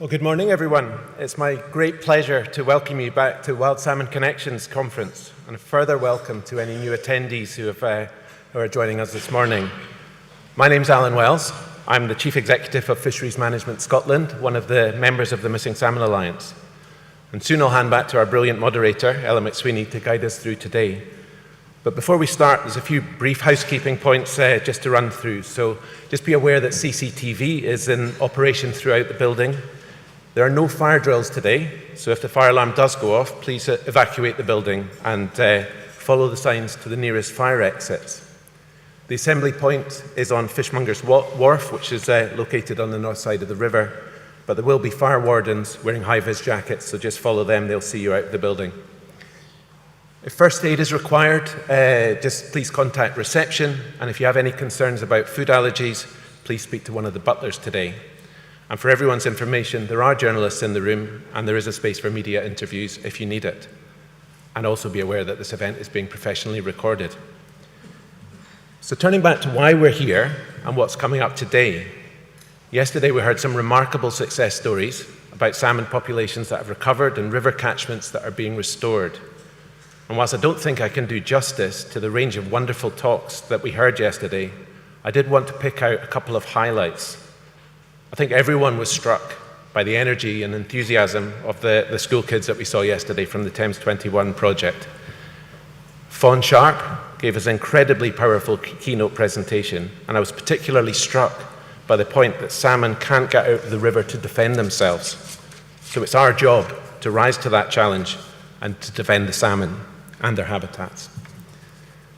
Well, good morning, everyone. It's my great pleasure to welcome you back to Wild Salmon Connections Conference, and a further welcome to any new attendees who are joining us this morning. My name's Alan Wells. I'm the Chief Executive of Fisheries Management Scotland, one of the members of the Missing Salmon Alliance. And soon I'll hand back to our brilliant moderator, Ella McSweeney, to guide us through today. But before we start, there's a few brief housekeeping points just to run through. So just be aware that CCTV is in operation throughout the building. There are no fire drills today, so if the fire alarm does go off, please evacuate the building and follow the signs to the nearest fire exits. The assembly point is on Fishmonger's Wharf, which is located on the north side of the river, but there will be fire wardens wearing high-vis jackets, so just follow them, they'll see you out of the building. If first aid is required, just please contact reception, and if you have any concerns about food allergies, please speak to one of the butlers today. And for everyone's information, there are journalists in the room, and there is a space for media interviews if you need it. And also be aware that this event is being professionally recorded. So turning back to why we're here and what's coming up today. Yesterday we heard some remarkable success stories about salmon populations that have recovered and river catchments that are being restored. And whilst I don't think I can do justice to the range of wonderful talks that we heard yesterday, I did want to pick out a couple of highlights. I think everyone was struck by the energy and enthusiasm of the school kids that we saw yesterday from the Thames 21 project. Fawn Sharp gave us an incredibly powerful keynote presentation, and I was particularly struck by the point that salmon can't get out of the river to defend themselves. So it's our job to rise to that challenge and to defend the salmon and their habitats.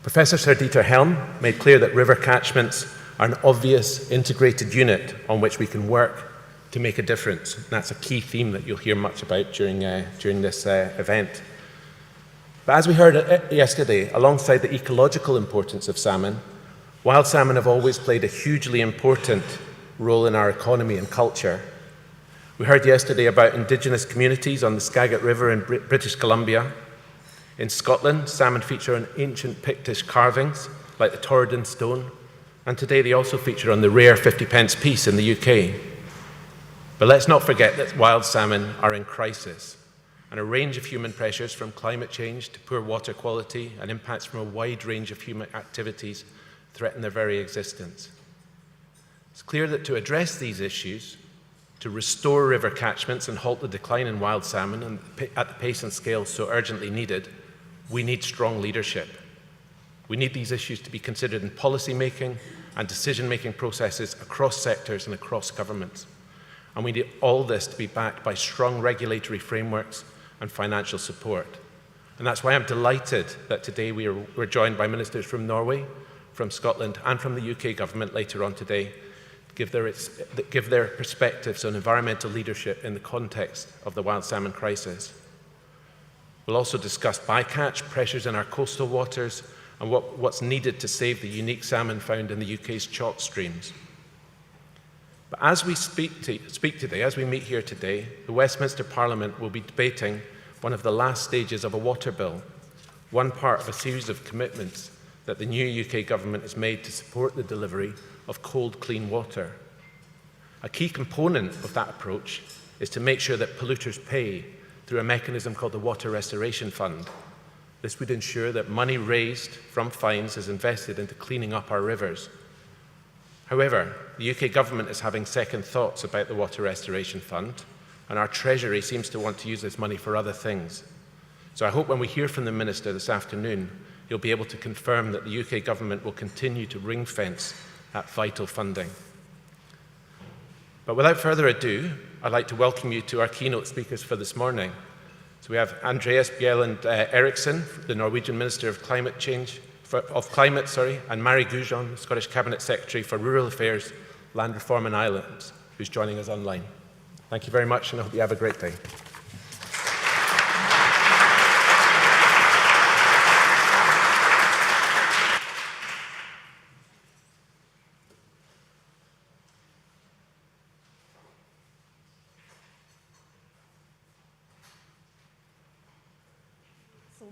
Professor Sir Dieter Helm made clear that river catchments are an obvious integrated unit on which we can work to make a difference. And that's a key theme that you'll hear much about during this event. But as we heard yesterday, alongside the ecological importance of salmon, wild salmon have always played a hugely important role in our economy and culture. We heard yesterday about indigenous communities on the Skagit River in British Columbia. In Scotland, salmon feature on ancient Pictish carvings, like the Torridon stone, and today they also feature on the rare 50-pence piece in the UK. But let's not forget that wild salmon are in crisis, and a range of human pressures from climate change to poor water quality and impacts from a wide range of human activities threaten their very existence. It's clear that to address these issues, to restore river catchments and halt the decline in wild salmon at the pace and scale so urgently needed, we need strong leadership. We need these issues to be considered in policy making and decision-making processes across sectors and across governments. And we need all this to be backed by strong regulatory frameworks and financial support. And that's why I'm delighted that today we're joined by ministers from Norway, from Scotland, and from the UK government later on today to give their perspectives on environmental leadership in the context of the wild salmon crisis. We'll also discuss bycatch, pressures in our coastal waters, and what's needed to save the unique salmon found in the UK's chalk streams. But as we speak today, as we meet here today, the Westminster Parliament will be debating one of the last stages of a water bill, one part of a series of commitments that the new UK government has made to support the delivery of cold, clean water. A key component of that approach is to make sure that polluters pay through a mechanism called the Water Restoration Fund. This would ensure that money raised from fines is invested into cleaning up our rivers. However, the UK government is having second thoughts about the Water Restoration Fund, and our Treasury seems to want to use this money for other things. So I hope when we hear from the Minister this afternoon, you'll be able to confirm that the UK government will continue to ring-fence that vital funding. But without further ado, I'd like to welcome you to our keynote speakers for this morning. So we have Andreas Bjelland Eriksen, the Norwegian Minister of Climate, and Mairi Gougeon, the Scottish Cabinet Secretary for Rural Affairs, Land Reform and Islands, who's joining us online. Thank you very much, and I hope you have a great day.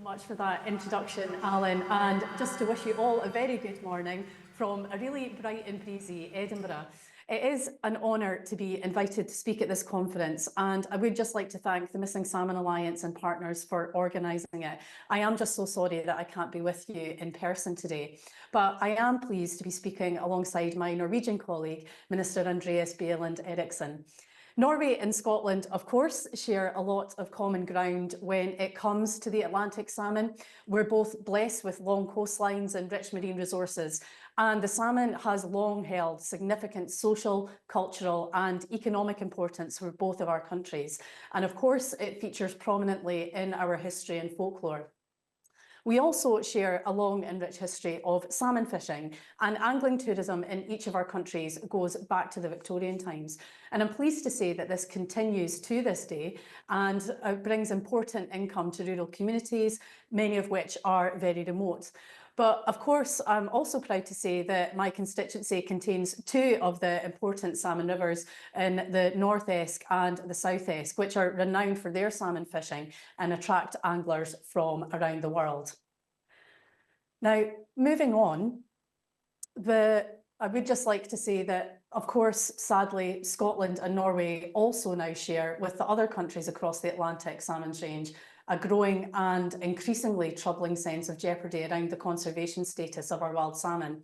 Much for that introduction, Alan, and just to wish you all a very good morning from a really bright and breezy Edinburgh. It is an honour to be invited to speak at this conference, and I would just like to thank the Missing Salmon Alliance and partners for organising it. I am just so sorry that I can't be with you in person today, but I am pleased to be speaking alongside my Norwegian colleague, Minister Andreas Bjelland Eriksen. Norway and Scotland, of course, share a lot of common ground when it comes to the Atlantic salmon. We're both blessed with long coastlines and rich marine resources, and the salmon has long held significant social, cultural and economic importance for both of our countries. And of course, it features prominently in our history and folklore. We also share a long and rich history of salmon fishing, and angling tourism in each of our countries goes back to the Victorian times. And I'm pleased to say that this continues to this day and brings important income to rural communities, many of which are very remote. But of course, I'm also proud to say that my constituency contains two of the important salmon rivers in the North Esk and the South Esk, which are renowned for their salmon fishing and attract anglers from around the world. Now, moving on, I would just like to say that, of course, sadly, Scotland and Norway also now share with the other countries across the Atlantic salmon's range a growing and increasingly troubling sense of jeopardy around the conservation status of our wild salmon.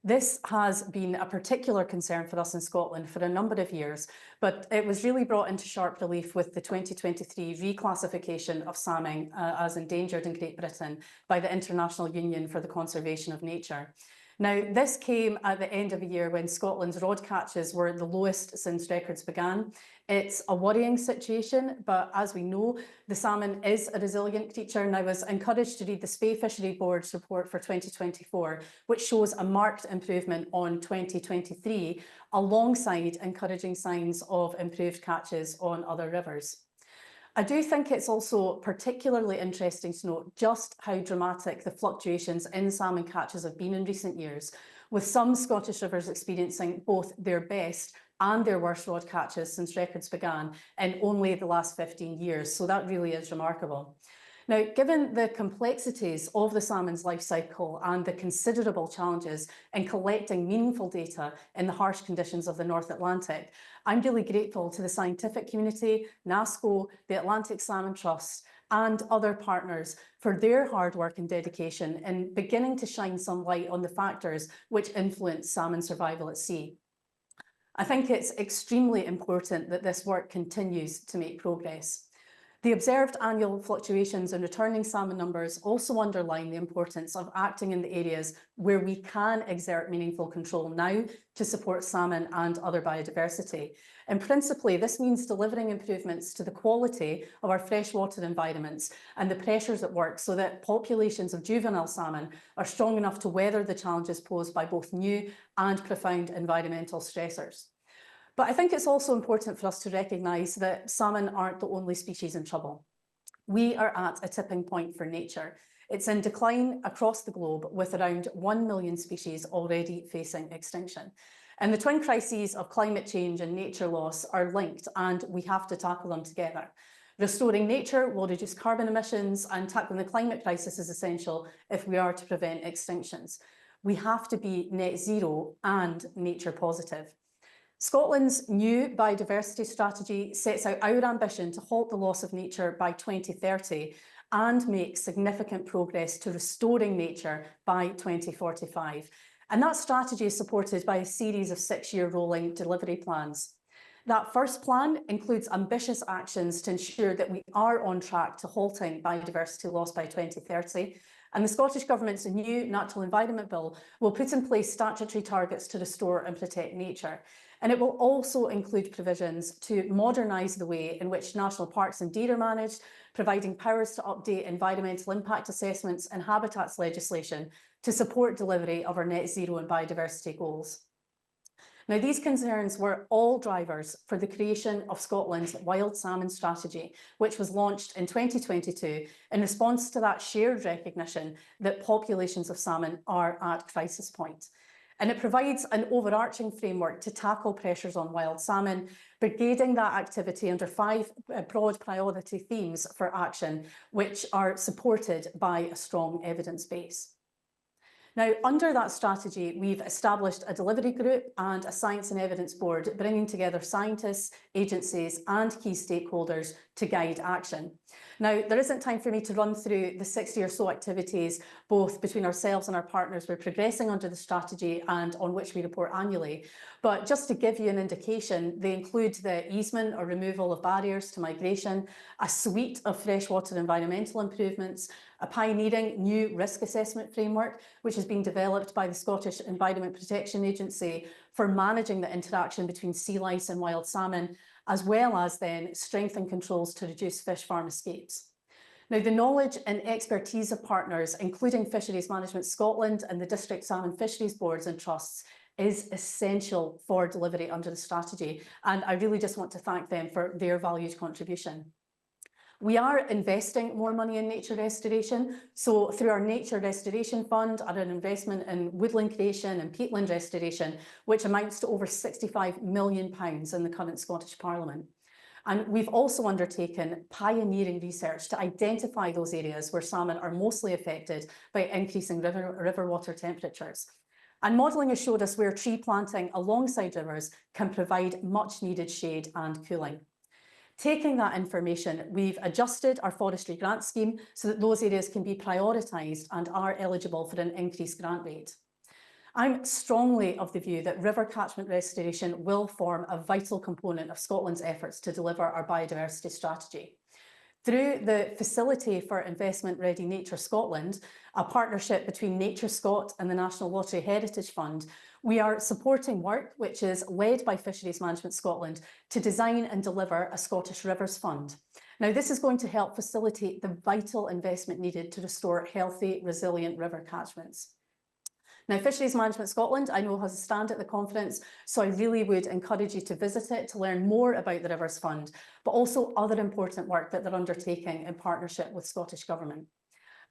This has been a particular concern for us in Scotland for a number of years, but it was really brought into sharp relief with the 2023 reclassification of salmon as endangered in Great Britain by the International Union for the Conservation of Nature. Now, this came at the end of a year when Scotland's rod catches were the lowest since records began. It's a worrying situation, but as we know, the salmon is a resilient creature, and I was encouraged to read the Spey Fishery Board's report for 2024, which shows a marked improvement on 2023, alongside encouraging signs of improved catches on other rivers. I do think it's also particularly interesting to note just how dramatic the fluctuations in salmon catches have been in recent years, with some Scottish rivers experiencing both their best and their worst rod catches since records began in only the last 15 years. So that really is remarkable. Now, given the complexities of the salmon's life cycle and the considerable challenges in collecting meaningful data in the harsh conditions of the North Atlantic, I'm really grateful to the scientific community, NASCO, the Atlantic Salmon Trust, and other partners for their hard work and dedication in beginning to shine some light on the factors which influence salmon survival at sea. I think it's extremely important that this work continues to make progress. The observed annual fluctuations in returning salmon numbers also underline the importance of acting in the areas where we can exert meaningful control now to support salmon and other biodiversity. And principally, this means delivering improvements to the quality of our freshwater environments and the pressures at work so that populations of juvenile salmon are strong enough to weather the challenges posed by both new and profound environmental stressors. But I think it's also important for us to recognise that salmon aren't the only species in trouble. We are at a tipping point for nature. It's in decline across the globe, with around 1 million species already facing extinction. And the twin crises of climate change and nature loss are linked, and we have to tackle them together. Restoring nature will reduce carbon emissions, and tackling the climate crisis is essential if we are to prevent extinctions. We have to be net zero and nature positive. Scotland's new biodiversity strategy sets out our ambition to halt the loss of nature by 2030 and make significant progress to restoring nature by 2045. And that strategy is supported by a series of 6-year rolling delivery plans. That first plan includes ambitious actions to ensure that we are on track to halting biodiversity loss by 2030. And the Scottish Government's new Natural Environment Bill will put in place statutory targets to restore and protect nature. And it will also include provisions to modernise the way in which national parks and deer are managed, providing powers to update environmental impact assessments and habitats legislation to support delivery of our net zero and biodiversity goals. Now, these concerns were all drivers for the creation of Scotland's Wild Salmon Strategy, which was launched in 2022 in response to that shared recognition that populations of salmon are at crisis point. And it provides an overarching framework to tackle pressures on wild salmon, brigading that activity under 5 broad priority themes for action, which are supported by a strong evidence base. Now, under that strategy, we've established a delivery group and a science and evidence board, bringing together scientists, agencies, and key stakeholders to guide action. Now, there isn't time for me to run through the 60 or so activities, both between ourselves and our partners we're progressing under the strategy and on which we report annually. But just to give you an indication, they include the easement or removal of barriers to migration, a suite of freshwater environmental improvements, a pioneering new risk assessment framework, which has been developed by the Scottish Environment Protection Agency for managing the interaction between sea lice and wild salmon, as well as then strengthen controls to reduce fish farm escapes. Now, the knowledge and expertise of partners, including Fisheries Management Scotland and the District Salmon Fisheries Boards and Trusts, is essential for delivery under the strategy. And I really just want to thank them for their valued contribution. We are investing more money in nature restoration. So through our Nature Restoration Fund and an investment in woodland creation and peatland restoration, which amounts to over £65 million in the current Scottish Parliament. And we've also undertaken pioneering research to identify those areas where salmon are mostly affected by increasing river water temperatures. And modelling has showed us where tree planting alongside rivers can provide much needed shade and cooling. Taking that information, we've adjusted our forestry grant scheme so that those areas can be prioritised and are eligible for an increased grant rate. I'm strongly of the view that river catchment restoration will form a vital component of Scotland's efforts to deliver our biodiversity strategy. Through the Facility for Investment Ready Nature Scotland, a partnership between Nature Scot and the National Lottery Heritage Fund, we are supporting work which is led by Fisheries Management Scotland to design and deliver a Scottish Rivers Fund. Now, this is going to help facilitate the vital investment needed to restore healthy, resilient river catchments. Now, Fisheries Management Scotland, I know, has a stand at the conference, so I really would encourage you to visit it to learn more about the Rivers Fund, but also other important work that they're undertaking in partnership with Scottish Government.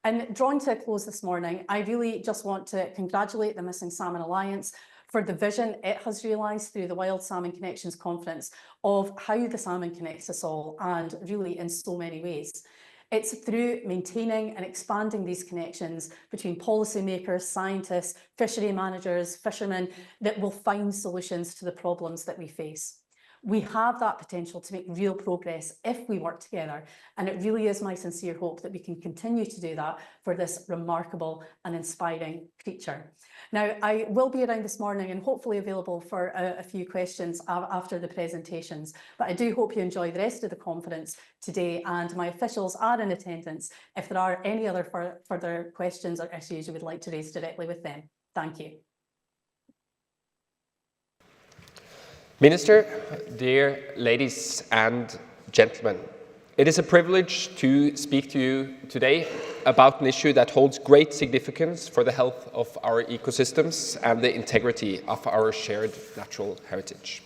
And drawing to a close this morning, I really just want to congratulate the Missing Salmon Alliance for the vision it has realised through the Wild Salmon Connections Conference of how the salmon connects us all, and really in so many ways. It's through maintaining and expanding these connections between policymakers, scientists, fishery managers, fishermen, that we'll find solutions to the problems that we face. We have that potential to make real progress if we work together, and it really is my sincere hope that we can continue to do that for this remarkable and inspiring creature. Now, I will be around this morning and hopefully available for a few questions after the presentations, but I do hope you enjoy the rest of the conference today, and my officials are in attendance if there are any other further questions or issues you would like to raise directly with them. Thank you. Minister, dear ladies and gentlemen, it is a privilege to speak to you today about an issue that holds great significance for the health of our ecosystems and the integrity of our shared natural heritage.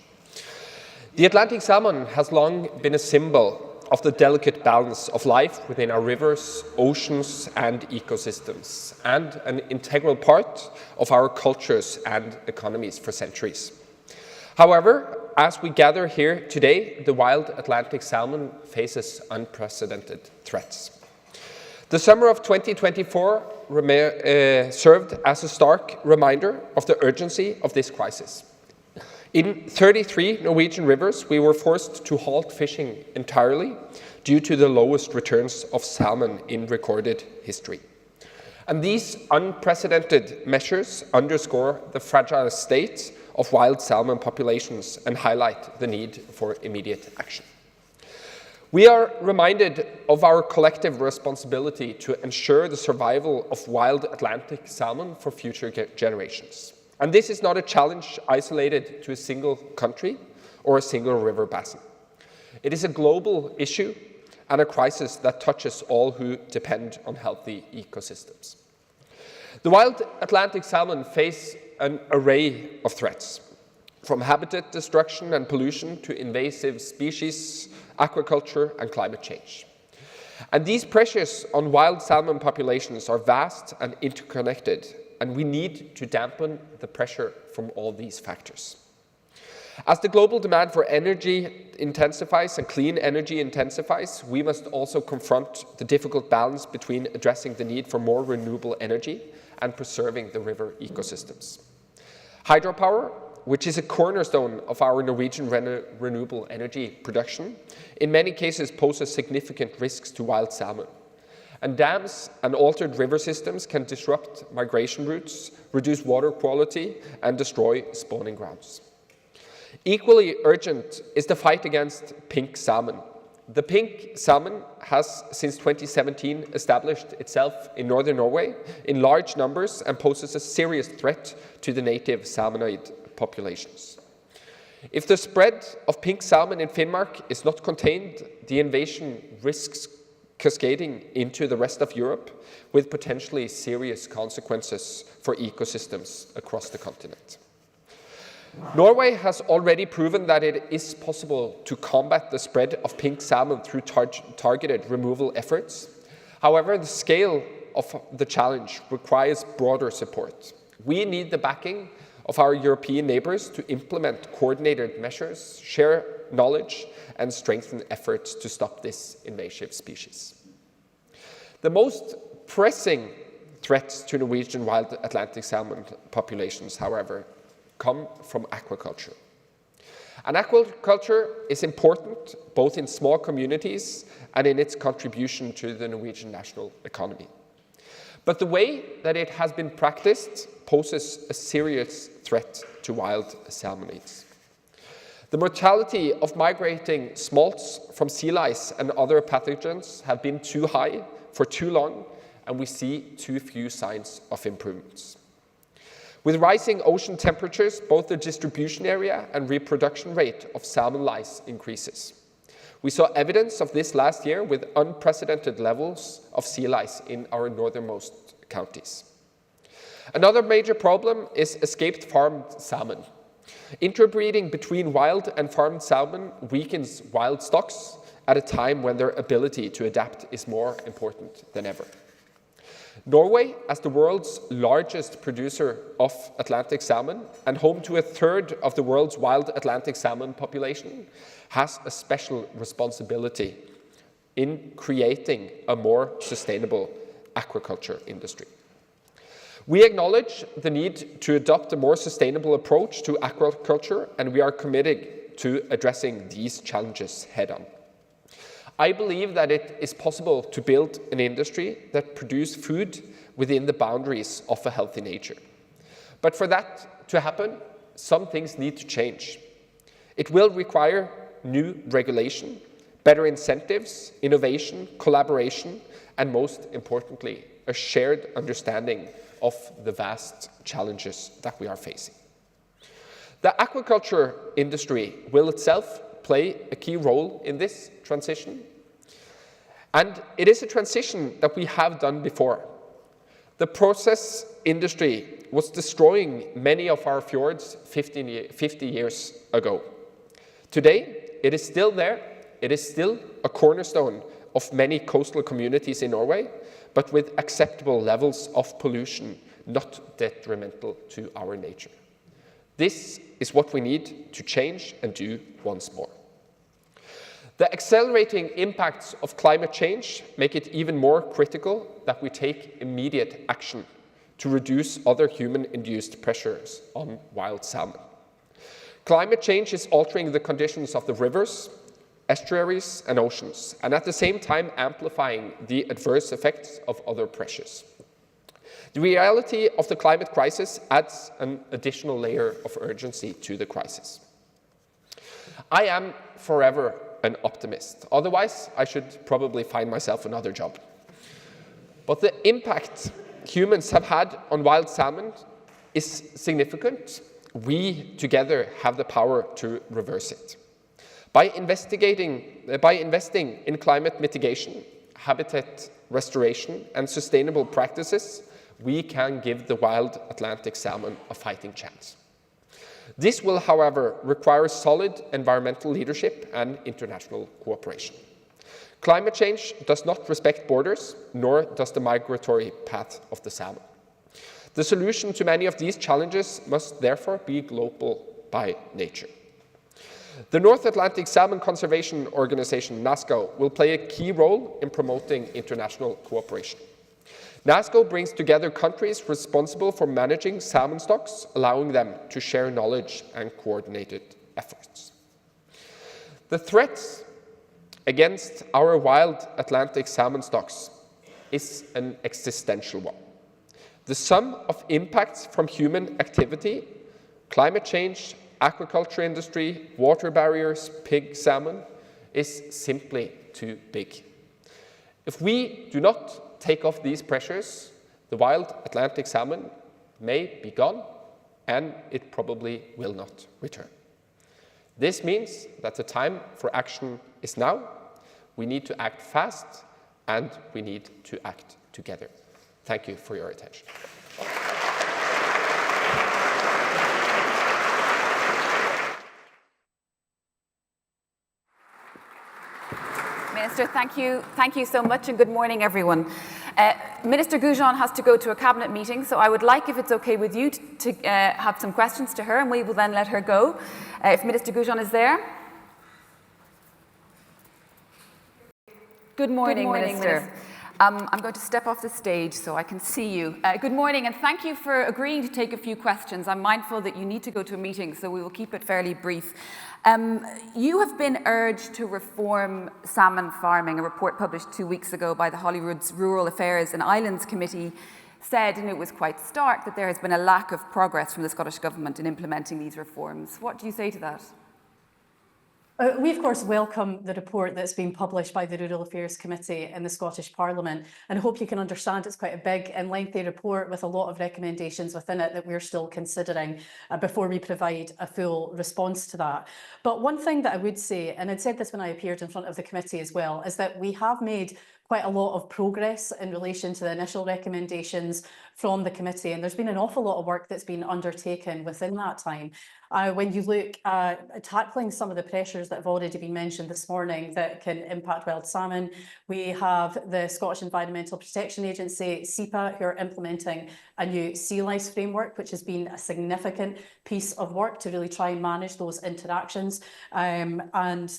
The Atlantic salmon has long been a symbol of the delicate balance of life within our rivers, oceans, and ecosystems, and an integral part of our cultures and economies for centuries. However, as we gather here today, the wild Atlantic salmon faces unprecedented threats. The summer of 2024 served as a stark reminder of the urgency of this crisis. In 33 Norwegian rivers, we were forced to halt fishing entirely due to the lowest returns of salmon in recorded history. And these unprecedented measures underscore the fragile state of wild salmon populations and highlight the need for immediate action. We are reminded of our collective responsibility to ensure the survival of wild Atlantic salmon for future generations. And this is not a challenge isolated to a single country or a single river basin. It is a global issue and a crisis that touches all who depend on healthy ecosystems. The wild Atlantic salmon face an array of threats, from habitat destruction and pollution to invasive species, aquaculture, and climate change. And these pressures on wild salmon populations are vast and interconnected, and we need to dampen the pressure from all these factors. As the global demand for energy intensifies and clean energy intensifies, we must also confront the difficult balance between addressing the need for more renewable energy and preserving the river ecosystems. Hydropower, which is a cornerstone of our Norwegian renewable energy production, in many cases poses significant risks to wild salmon. And dams and altered river systems can disrupt migration routes, reduce water quality, and destroy spawning grounds. Equally urgent is the fight against pink salmon. The pink salmon has, since 2017, established itself in northern Norway in large numbers and poses a serious threat to the native salmonoid populations. If the spread of pink salmon in Finnmark is not contained, the invasion risks cascading into the rest of Europe with potentially serious consequences for ecosystems across the continent. Norway has already proven that it is possible to combat the spread of pink salmon through targeted removal efforts. However, the scale of the challenge requires broader support. We need the backing of our European neighbours to implement coordinated measures, share knowledge, and strengthen efforts to stop this invasive species. The most pressing threats to Norwegian wild Atlantic salmon populations, however, come from aquaculture. And aquaculture is important both in small communities and in its contribution to the Norwegian national economy. But the way that it has been practiced poses a serious threat to wild salmonids. The mortality of migrating smolts from sea lice and other pathogens have been too high for too long, and we see too few signs of improvements. With rising ocean temperatures, both the distribution area and reproduction rate of salmon lice increases. We saw evidence of this last year with unprecedented levels of sea lice in our northernmost counties. Another major problem is escaped farmed salmon. Interbreeding between wild and farmed salmon weakens wild stocks at a time when their ability to adapt is more important than ever. Norway, as the world's largest producer of Atlantic salmon and home to a third of the world's wild Atlantic salmon population, has a special responsibility in creating a more sustainable aquaculture industry. We acknowledge the need to adopt a more sustainable approach to aquaculture, and we are committed to addressing these challenges head-on. I believe that it is possible to build an industry that produces food within the boundaries of a healthy nature. But for that to happen, some things need to change. It will require new regulation, better incentives, innovation, collaboration, and most importantly, a shared understanding of the vast challenges that we are facing. The aquaculture industry will itself play a key role in this transition. And it is a transition that we have done before. The process industry was destroying many of our fjords 50 years ago. Today, it is still there. It is still a cornerstone of many coastal communities in Norway, but with acceptable levels of pollution, not detrimental to our nature. This is what we need to change and do once more. The accelerating impacts of climate change make it even more critical that we take immediate action to reduce other human-induced pressures on wild salmon. Climate change is altering the conditions of the rivers, estuaries, and oceans, and at the same time amplifying the adverse effects of other pressures. The reality of the climate crisis adds an additional layer of urgency to the crisis. I am forever an optimist. Otherwise, I should probably find myself another job. But the impact humans have had on wild salmon is significant. We together have the power to reverse it. By investing in climate mitigation, habitat restoration, and sustainable practices, we can give the wild Atlantic salmon a fighting chance. This will, however, require solid environmental leadership and international cooperation. Climate change does not respect borders, nor does the migratory path of the salmon. The solution to many of these challenges must therefore be global by nature. The North Atlantic Salmon Conservation Organization, NASCO, will play a key role in promoting international cooperation. NASCO brings together countries responsible for managing salmon stocks, allowing them to share knowledge and coordinated efforts. The threat against our wild Atlantic salmon stocks is an existential one. The sum of impacts from human activity, climate change, aquaculture industry, water barriers, pig salmon, is simply too big. If we do not take off these pressures, the wild Atlantic salmon may be gone, and it probably will not return. This means that the time for action is now. We need to act fast, and we need to act together. Thank you for your attention. Minister, thank you so much, and good morning, everyone. Minister Gougeon has to go to a cabinet meeting, so I would like, if it's okay with you, to have some questions to her, and we will then let her go. If Minister Gougeon is there. Good morning, Minister. I'm going to step off the stage so I can see you. Good morning, and thank you for agreeing to take a few questions. I'm mindful that you need to go to a meeting, so we will keep it fairly brief. You have been urged to reform salmon farming. A report published 2 weeks ago by the Holyrood's Rural Affairs and Islands Committee said, and it was quite stark, that there has been a lack of progress from the Scottish Government in implementing these reforms. What do you say to that? We, of course, welcome the report that's been published by the Rural Affairs Committee in the Scottish Parliament, and I hope you can understand it's quite a big and lengthy report with a lot of recommendations within it that we're still considering before we provide a full response to that. But one thing that I would say, and I'd said this when I appeared in front of the committee as well, is that we have made quite a lot of progress in relation to the initial recommendations from the committee, and there's been an awful lot of work that's been undertaken within that time. When you look at tackling some of the pressures that have already been mentioned this morning that can impact wild salmon, we have the Scottish Environmental Protection Agency, SEPA, who are implementing a new sea lice framework, which has been a significant piece of work to really try and manage those interactions. And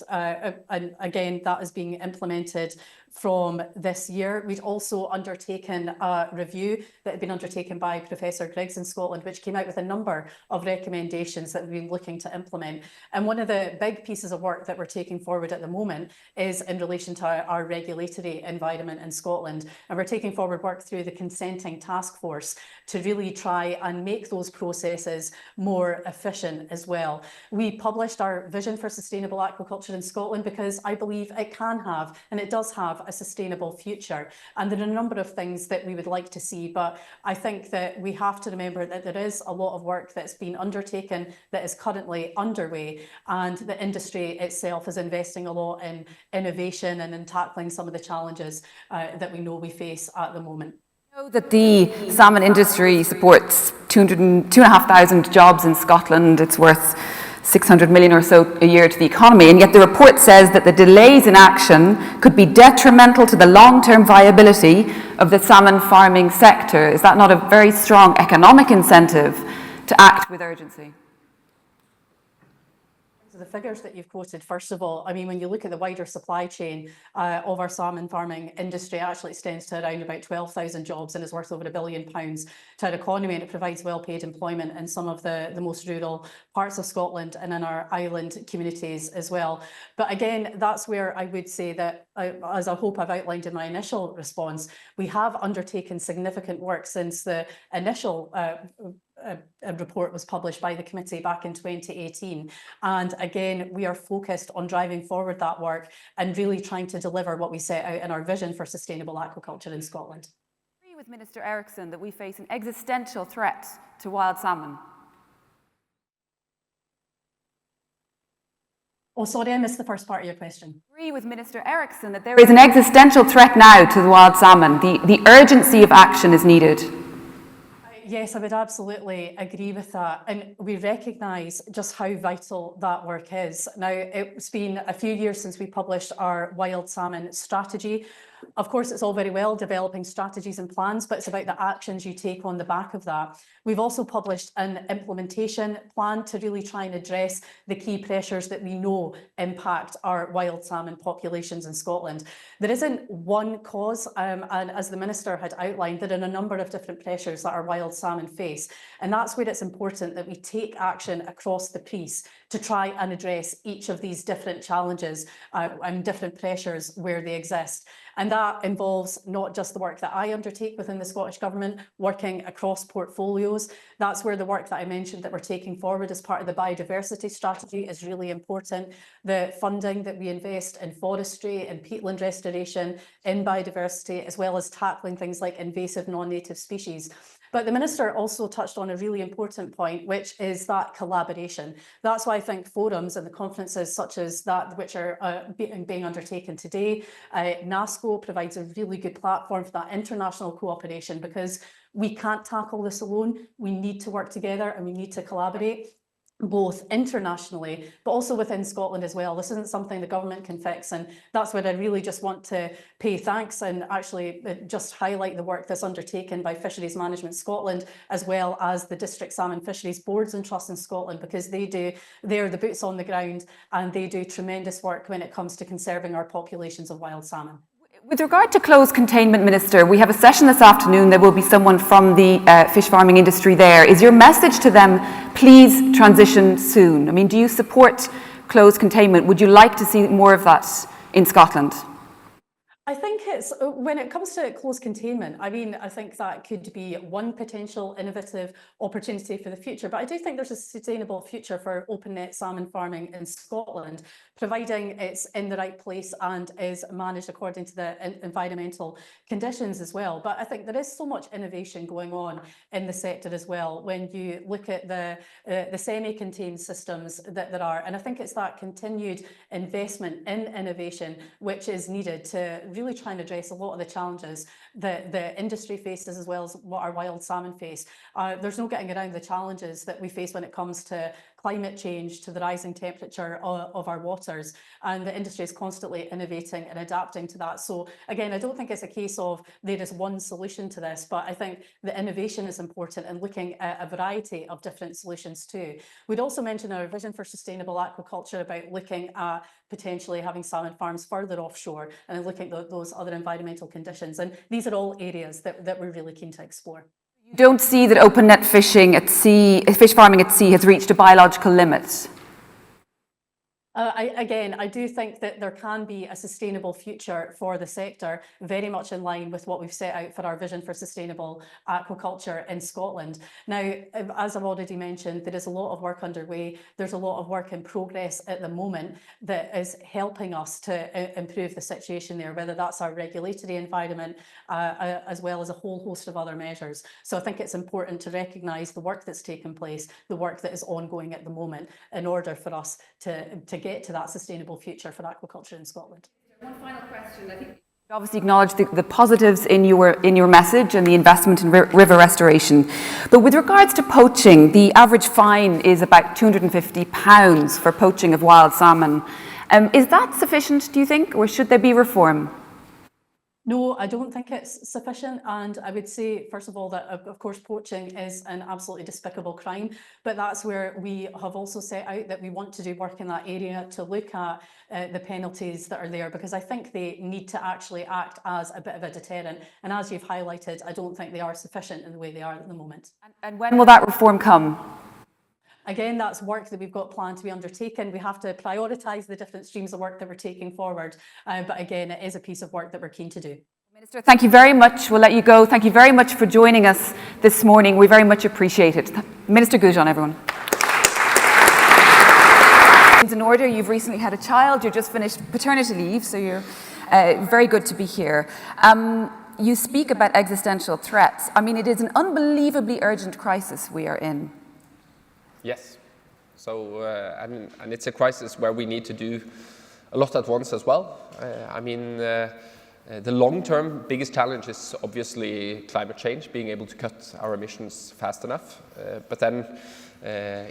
again, that is being implemented from this year. We'd also undertaken a review that had been undertaken by Professor Griggs in Scotland, which came out with a number of recommendations that we've been looking to implement. And one of the big pieces of work that we're taking forward at the moment is in relation to our regulatory environment in Scotland. And we're taking forward work through the consenting task force to really try and make those processes more efficient as well. We published our vision for sustainable aquaculture in Scotland because I believe it can have, and it does have, a sustainable future. And there are a number of things that we would like to see, but I think that we have to remember that there is a lot of work that's been undertaken that is currently underway, and the industry itself is investing a lot in innovation and in tackling some of the challenges that we know we face at the moment. I know that the salmon industry supports 2,500 jobs in Scotland. It's worth 600 million or so a year to the economy, and yet the report says that the delays in action could be detrimental to the long-term viability of the salmon farming sector. Is that not a very strong economic incentive to act with urgency? The figures that you've quoted, first of all, I mean, when you look at the wider supply chain of our salmon farming industry, it actually extends to around about 12,000 jobs and is worth over £1 billion to our economy, and it provides well-paid employment in some of the most rural parts of Scotland and in our island communities as well. But again, that's where I would say that, as I hope I've outlined in my initial response, we have undertaken significant work since the initial a report was published by the committee back in 2018. And again, we are focused on driving forward that work and really trying to deliver what we set out in our vision for sustainable aquaculture in Scotland. I agree with Minister Eriksen that we face an existential threat to wild salmon. Oh, sorry, I missed the first part of your question. I agree with Minister Eriksen that there is an existential threat now to the wild salmon. The urgency of action is needed. I Yes, I would absolutely agree with that. And we recognise just how vital that work is. Now, it's been a few years since we published our wild salmon strategy. Of course, it's all very well developing strategies and plans, but it's about the actions you take on the back of that. We've also published an implementation plan to really try and address the key pressures that we know impact our wild salmon populations in Scotland. There isn't one cause, and as the Minister had outlined, there are a number of different pressures that our wild salmon face. And that's where it's important that we take action across the piece to try and address each of these different challenges and different pressures where they exist. And that involves not just the work that I undertake within the Scottish Government, working across portfolios. That's where the work that I mentioned that we're taking forward as part of the biodiversity strategy is really important. The funding that we invest in forestry and peatland restoration, in biodiversity, as well as tackling things like invasive non-native species. But the Minister also touched on a really important point, which is that collaboration. That's why I think forums and the conferences such as that which are being undertaken today, NASCO provides a really good platform for that international cooperation, because we can't tackle this alone. We need to work together and we need to collaborate, both internationally, but also within Scotland as well. This isn't something the government can fix, and that's where I really just want to pay thanks and actually just highlight the work that's undertaken by Fisheries Management Scotland, as well as the District Salmon Fisheries Boards and Trusts in Scotland, because they're the boots on the ground and they do tremendous work when it comes to conserving our populations of wild salmon. With regard to closed containment, Minister, we have a session this afternoon. There will be someone from the fish farming industry there. Is your message to them, please transition soon? I mean, do you support closed containment? Would you like to see more of that in Scotland? I think it's, when it comes to closed containment, I mean, I think that could be one potential innovative opportunity for the future, but I do think there's a sustainable future for open net salmon farming in Scotland, providing it's in the right place and is managed according to the environmental conditions as well. But I think there is so much innovation going on in the sector as well, when you look at the semi-contained systems that there are. And I think it's that continued investment in innovation which is needed to really try and address a lot of the challenges that the industry faces, as well as what our wild salmon face. There's no getting around the challenges that we face when it comes to climate change, to the rising temperature of our waters, and the industry is constantly innovating and adapting to that. So again, I don't think it's a case of there is one solution to this, but I think the innovation is important and looking at a variety of different solutions too. We'd also mention our vision for sustainable aquaculture about looking at potentially having salmon farms further offshore and looking at those other environmental conditions. And these are all areas that we're really keen to explore. You don't see that open net fishing at sea, fish farming at sea, has reached a biological limit? I do think that there can be a sustainable future for the sector, very much in line with what we've set out for our vision for sustainable aquaculture in Scotland. Now, as I've already mentioned, there is a lot of work underway. There's a lot of work in progress at the moment that is helping us to improve the situation there, whether that's our regulatory environment, as well as a whole host of other measures. So I think it's important to recognise the work that's taken place, the work that is ongoing at the moment, in order for us to get to that sustainable future for aquaculture in Scotland. One final question. I think you obviously acknowledge the positives in your message and the investment in river restoration. But with regards to poaching, the average fine is about £250 for poaching of wild salmon. Is that sufficient, do you think, or should there be reform? No, I don't think it's sufficient. And I would say, first of all, that of course poaching is an absolutely despicable crime, but that's where we have also set out that we want to do work in that area to look at the penalties that are there, because I think they need to actually act as a bit of a deterrent. And as you've highlighted, I don't think they are sufficient in the way they are at the moment. And when will that reform come? Again, that's work that we've got planned to be undertaken. We have to prioritise the different streams of work that we're taking forward. But again, it is a piece of work that we're keen to do. Minister, thank you very much. We'll let you go. Thank you very much for joining us this morning. We very much appreciate it. Minister Gougeon, everyone. In order, you've recently had a child. You've just finished paternity leave, so you're very good to be here. You speak about existential threats. I mean, it is an unbelievably urgent crisis we are in. Yes. So, and it's a crisis where we need to do a lot at once as well. I mean, The long-term biggest challenge is obviously climate change, being able to cut our emissions fast enough. But then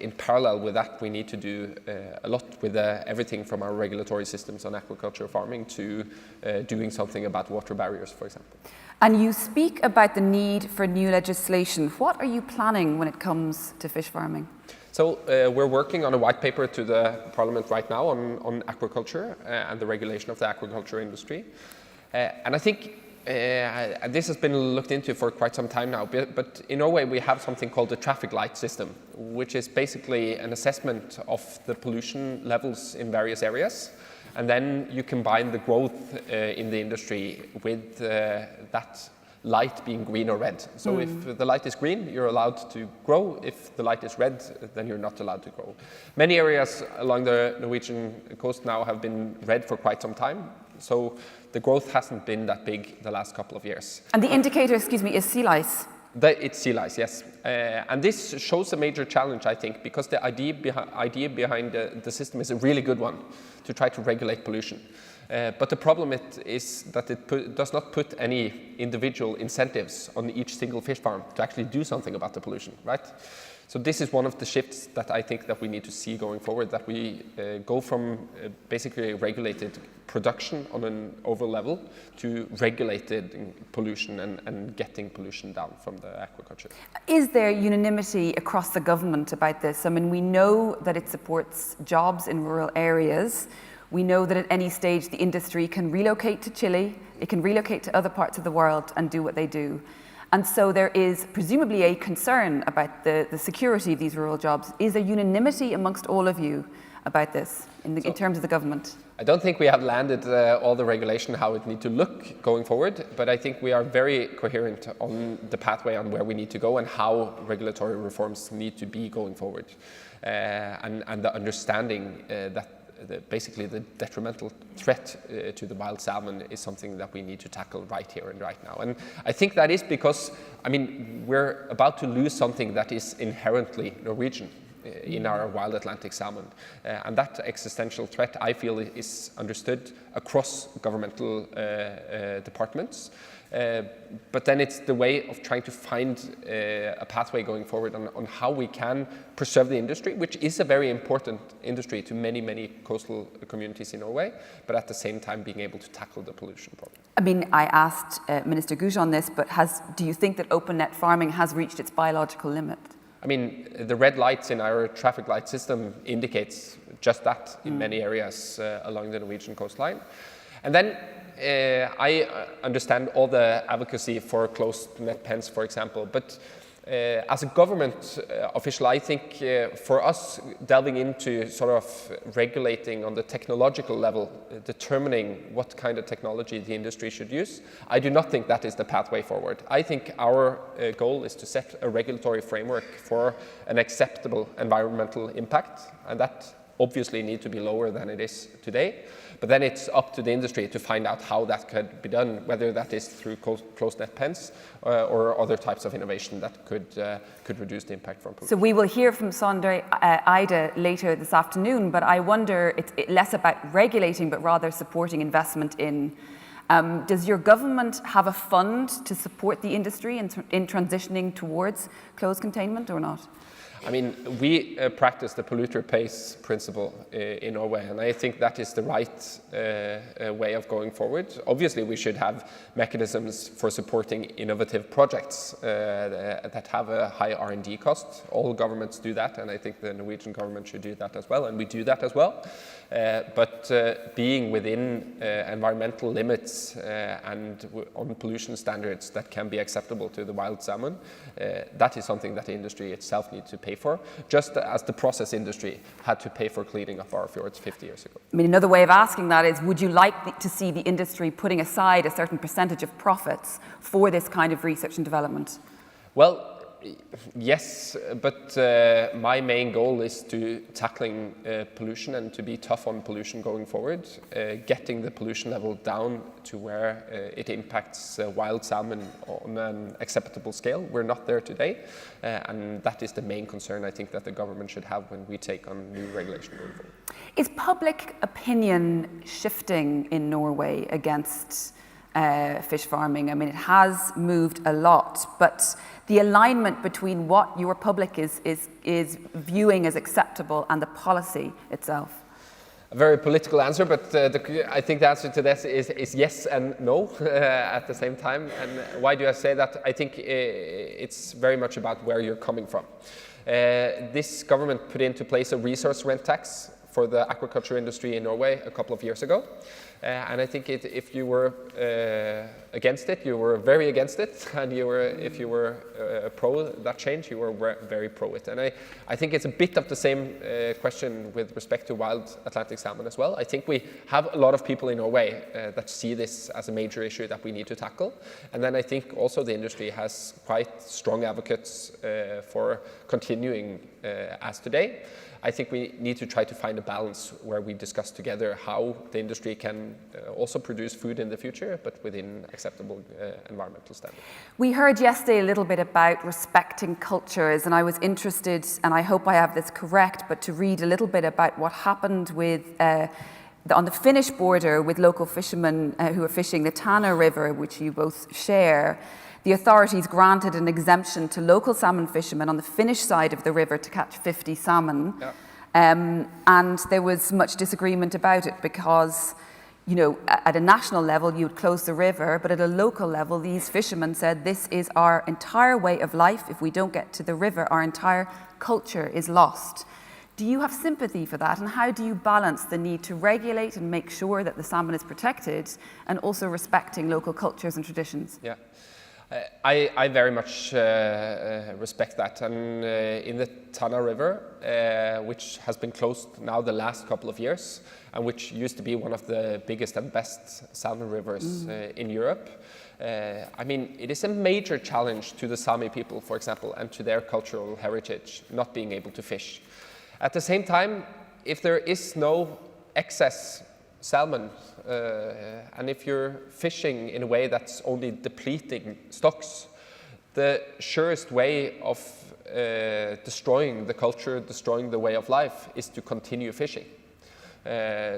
in parallel with that, we need to do a lot with everything from our regulatory systems on aquaculture farming to doing something about water barriers, for example. And you speak about the need for new legislation. What are you planning when it comes to fish farming? So we're working on a white paper to the Parliament right now on aquaculture and the regulation of the aquaculture industry. And I think this has been looked into for quite some time now, but in Norway we have something called the traffic light system, which is basically an assessment of the pollution levels in various areas. And then you combine the growth in the industry with that light being green or red. So if the light is green, you're allowed to grow. If the light is red, then you're not allowed to grow. Many areas along the Norwegian coast now have been red for quite some time. So the growth hasn't been that big the last couple of years. And the indicator, excuse me, is sea lice. It's sea lice, yes. And this shows a major challenge, I think, because the idea behind the system is a really good one, to try to regulate pollution. But the problem is that it does not put any individual incentives on each single fish farm to actually do something about the pollution, right? So this is one of the shifts that I think that we need to see going forward, that we go from basically regulated production on an overall level to regulated pollution and getting pollution down from the aquaculture. Is there unanimity across the government about this? I mean, we know that it supports jobs in rural areas. We know that at any stage the industry can relocate to Chile, it can relocate to other parts of the world and do what they do. And so there is presumably a concern about the security of these rural jobs. Is there unanimity amongst all of you about this in terms of the government? I don't think we have landed all the regulation how it needs to look going forward, but I think we are very coherent on the pathway on where we need to go and how regulatory reforms need to be going forward. And the understanding that basically the detrimental threat to the wild salmon is something that we need to tackle right here and right now. And I think that is because, I mean, we're about to lose something that is inherently Norwegian in our wild Atlantic salmon. And that existential threat, I feel, is understood across governmental departments. But then it's the way of trying to find a pathway going forward on how we can preserve the industry, which is a very important industry to many, many coastal communities in Norway, but at the same time being able to tackle the pollution problem. I mean, I asked Minister Gougeon this, but do you think that open net farming has reached its biological limit? I mean, the red lights in our traffic light system indicates just that in many areas along the Norwegian coastline. And then I understand all the advocacy for closed net pens, for example, but as a government official, I think for us delving into sort of regulating on the technological level, determining what kind of technology the industry should use, I do not think that is the pathway forward. I think our goal is to set a regulatory framework for an acceptable environmental impact, and that obviously needs to be lower than it is today. But then it's up to the industry to find out how that could be done, whether that is through closed net pens or other types of innovation that could reduce the impact from pollution. So we will hear from Sondre Eide later this afternoon, but I wonder, it's less about regulating, but rather supporting investment in. Does your government have a fund to support the industry in transitioning towards closed containment or not? I mean, we practice the polluter pays principle in Norway, and I think that is the right way of going forward. Obviously, we should have mechanisms for supporting innovative projects that have a high R&D cost. All governments do that, and I think the Norwegian government should do that as well, and we do that as well. But being within environmental limits and on pollution standards that can be acceptable to the wild salmon, that is something that the industry itself needs to pay for, just as the process industry had to pay for cleaning up our fjords 50 years ago. I mean, another way of asking that is, would you like to see the industry putting aside a certain percentage of profits for this kind of research and development? Well, yes, but my main goal is to tackling pollution and to be tough on pollution going forward, getting the pollution level down to where it impacts wild salmon on an acceptable scale. We're not there today, and that is the main concern I think that the government should have when we take on new regulation going forward. Is public opinion shifting in Norway against fish farming. I mean, it has moved a lot, but the alignment between what your public is viewing as acceptable and the policy itself. A very political answer, but I think the answer to this is yes and no at the same time. And why do I say that? I think it's very much about where you're coming from. This government put into place a resource rent tax for the aquaculture industry in Norway a couple of years ago. And I think if you were against it, you were very against it. And if you were pro that change, you were very pro it. And I think it's a bit of the same question with respect to wild Atlantic salmon as well. I think we have a lot of people in Norway that see this as a major issue that we need to tackle. And then I think also the industry has quite strong advocates for continuing as today. I think we need to try to find a balance where we discuss together how the industry can also produce food in the future, but within acceptable environmental standards. We heard yesterday a little bit about respecting cultures, and I was interested, and I hope I have this correct, but to read a little bit about what happened with on the Finnish border with local fishermen who are fishing the Tana River, which you both share. The authorities granted an exemption to local salmon fishermen on the Finnish side of the river to catch 50 salmon. Yeah. And there was much disagreement about it because, you know, at a national level, you would close the river, but at a local level, these fishermen said, this is our entire way of life. If we don't get to the river, our entire culture is lost. Do you have sympathy for that? And how do you balance the need to regulate and make sure that the salmon is protected and also respecting local cultures and traditions? Yeah. I very much respect that, and in the Tana River, which has been closed now the last couple of years, and which used to be one of the biggest and best salmon rivers in Europe, I mean, it is a major challenge to the Sami people, for example, and to their cultural heritage, not being able to fish. At the same time, if there is no excess salmon, and if you're fishing in a way that's only depleting stocks, the surest way of destroying the culture, destroying the way of life, is to continue fishing.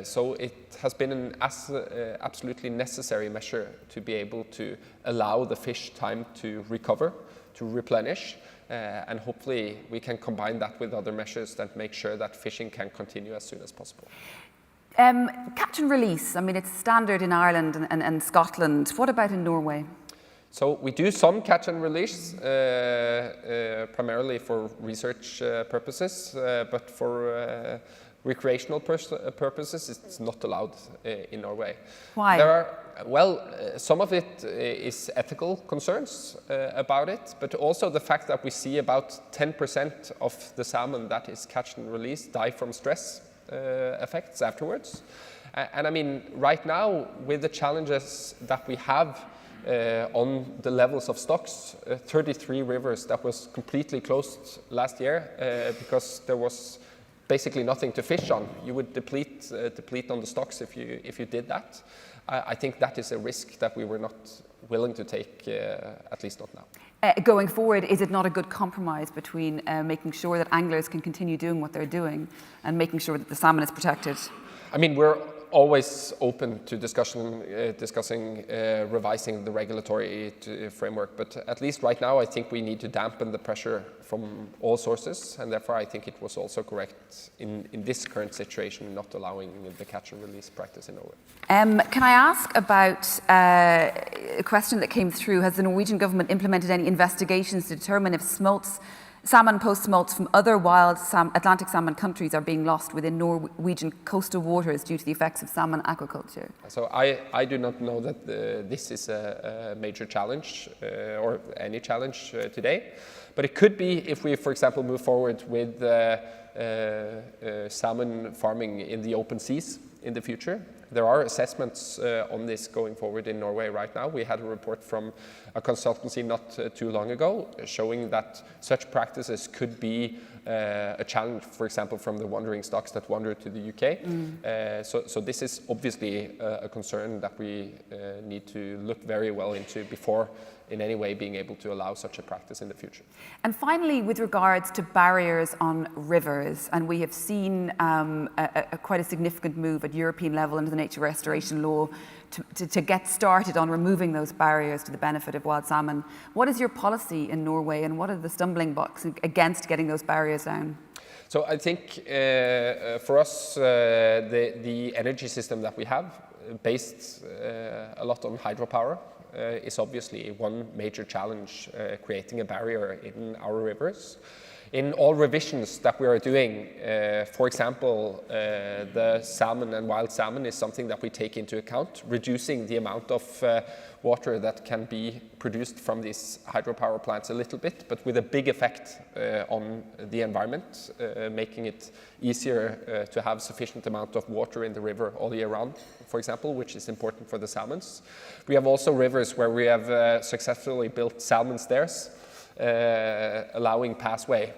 So it has been an absolutely necessary measure to be able to allow the fish time to recover, to replenish, and hopefully we can combine that with other measures that make sure that fishing can continue as soon as possible. Catch and release, I mean, it's standard in Ireland and Scotland. What about in Norway? So we do some catch and release, primarily for research purposes, but for recreational purposes, it's not allowed in Norway. Why? There are, some of it is ethical concerns about it, but also the fact that we see about 10% of the salmon that is catch and release die from stress effects afterwards. And I mean, right now, with the challenges that we have on the levels of stocks, 33 rivers that was completely closed last year because there was basically nothing to fish on. You would deplete on the stocks if you did that. I think that is a risk that we were not willing to take, at least not now. Going forward, is it not a good compromise between making sure that anglers can continue doing what they're doing and making sure that the salmon is protected? I mean, we're always open to discussing revising the regulatory framework, but at least right now I think we need to dampen the pressure from all sources, and therefore I think it was also correct in this current situation not allowing the catch and release practice in Norway. Can I ask about a question that came through? Has the Norwegian government implemented any investigations to determine if salmon post-smolts from other wild Atlantic salmon countries are being lost within Norwegian coastal waters due to the effects of salmon aquaculture? So I do not know that this is a major challenge or any challenge today, but it could be if we, for example, move forward with salmon farming in the open seas in the future. There are assessments on this going forward in Norway right now. We had a report from a consultancy not too long ago showing that such practices could be a challenge, for example, from the wandering stocks that wander to the UK. So this is obviously a concern that we need to look very well into before in any way being able to allow such a practice in the future. And finally, with regards to barriers on rivers, and we have seen quite a significant move at European level under the nature restoration law to get started on removing those barriers to the benefit of wild salmon. What is your policy in Norway, and what are the stumbling blocks against getting those barriers down? So I think for us, the energy system that we have, based a lot on hydropower, is obviously one major challenge, creating a barrier in our rivers. In all revisions that we are doing, for example, the salmon and wild salmon is something that we take into account, reducing the amount of water that can be produced from these hydropower plants a little bit, but with a big effect on the environment, making it easier to have sufficient amount of water in the river all year round, for example, which is important for the salmons. We have also rivers where we have successfully built salmon stairs, allowing passway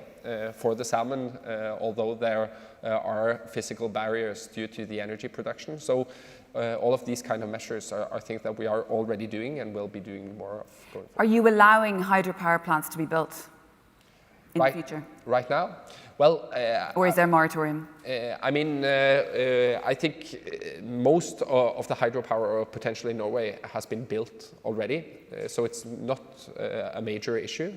for the salmon, although there are physical barriers due to the energy production. So all of these kind of measures are things that we are already doing and will be doing more of going forward. Are you allowing hydropower plants to be built in the future? Right now? Well, or is there a moratorium? I think most of the hydropower potential in Norway has been built already, so it's not a major issue.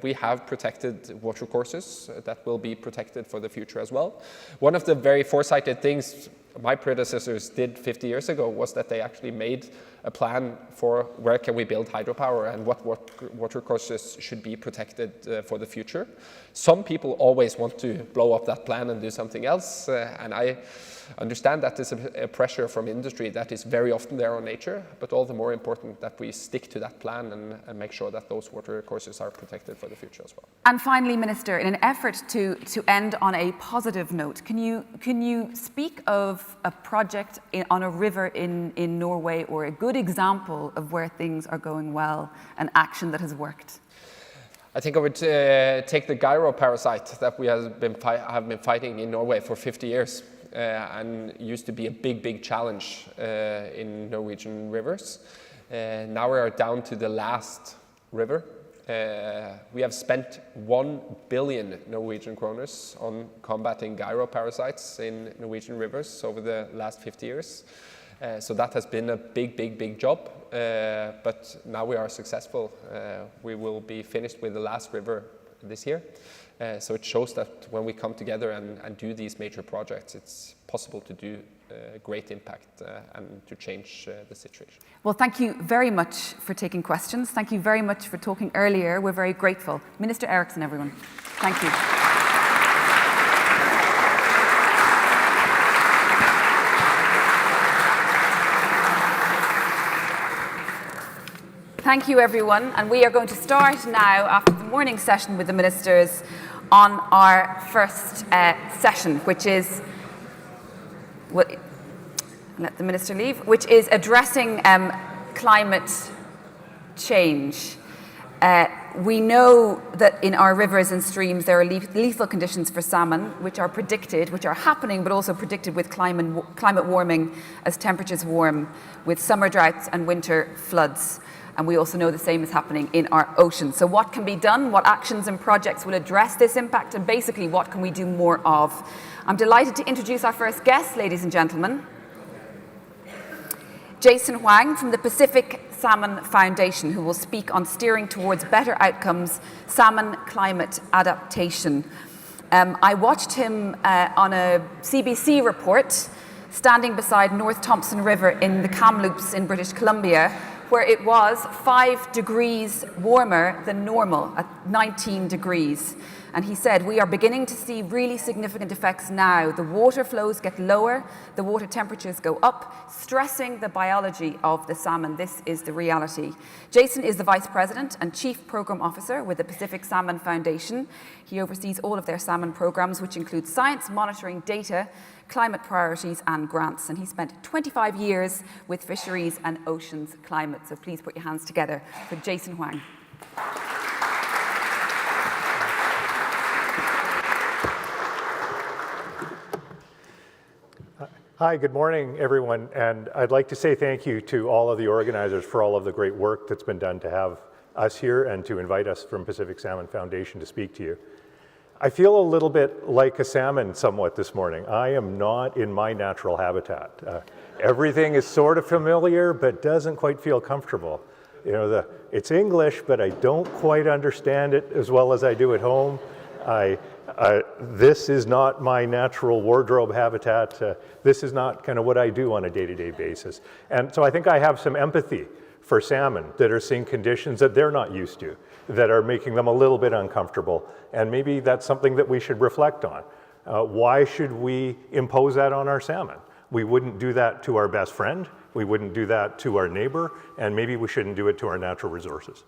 We have protected water courses that will be protected for the future as well. One of the very foresighted things my predecessors did 50 years ago was that they actually made a plan for where can we build hydropower and what water courses should be protected for the future. Some people always want to blow up that plan and do something else, and I understand that there's a pressure from industry that is very often there on nature, but all the more important that we stick to that plan and make sure that those water courses are protected for the future as well. And finally, Minister, in an effort to end on a positive note, can you speak of a project on a river in Norway, or a good example of where things are going well, an action that has worked? I think I would take the gyro parasite that we have been fighting in Norway for 50 years. And used to be a big challenge in Norwegian rivers. Now we are down to the last river. We have spent 1 billion Norwegian kroners on combating gyro parasites in Norwegian rivers over the last 50 years. So that has been a big job, but now we are successful. We will be finished with the last river this year. So it shows that when we come together and do these major projects, it's possible to do great impact and to change the situation. Well, thank you very much for taking questions. Thank you very much for talking earlier. We're very grateful. Minister Eriksen, everyone. Thank you. Thank you, everyone. And we are going to start now, after the morning session with the ministers, on our first session, which is, let the minister leave, which is addressing climate change. We know that in our rivers and streams there are lethal conditions for salmon, which are happening, but also predicted with climate warming as temperatures warm, with summer droughts and winter floods. And we also know the same is happening in our oceans. So what can be done? What actions and projects will address this impact? And basically, what can we do more of? I'm delighted to introduce our first guest, ladies and gentlemen. Jason Hwang from the Pacific Salmon Foundation, who will speak on steering towards better outcomes, salmon climate adaptation. I watched him on a CBC report, standing beside North Thompson River in the Kamloops in British Columbia, where it was 5 degrees warmer than normal at 19 degrees. And he said, we are beginning to see really significant effects now. The water flows get lower, the water temperatures go up, stressing the biology of the salmon. This is the reality. Jason is the Vice President and Chief Program Officer with the Pacific Salmon Foundation. He oversees all of their salmon programs, which include science, monitoring, data, climate priorities and grants. And he spent 25 years with Fisheries and Oceans Climate. So please put your hands together for Jason Hwang. Hi, good morning, everyone. And I'd like to say thank you to all of the organizers for all of the great work that's been done to have us here and to invite us from Pacific Salmon Foundation to speak to you. I feel a little bit like a salmon somewhat this morning. I am not in my natural habitat. Everything is sort of familiar, but doesn't quite feel comfortable. You know, it's English, but I don't quite understand it as well as I do at home. This is not my natural wardrobe habitat. This is not kind of what I do on a day-to-day basis. And so I think I have some empathy for salmon that are seeing conditions that they're not used to, that are making them a little bit uncomfortable. And maybe that's something that we should reflect on. Why should we impose that on our salmon? We wouldn't do that to our best friend. We wouldn't do that to our neighbor. And maybe we shouldn't do it to our natural resources.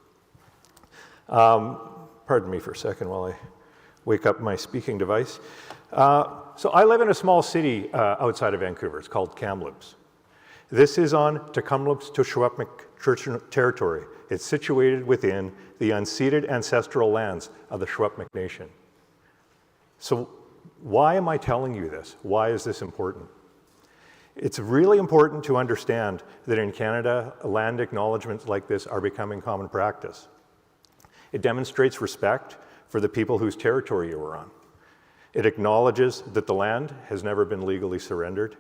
Pardon me for a second while I wake up my speaking device. So I live in a small city outside of Vancouver. It's called Kamloops. This is on Tk'emlúps Tushwapmik Church territory. It's situated within the unceded ancestral lands of the Shwapmik Nation. So why am I telling you this? Why is this important? It's really important to understand that in Canada, land acknowledgements like this are becoming common practice. It demonstrates respect for the people whose territory you are on. It acknowledges that the land has never been legally surrendered.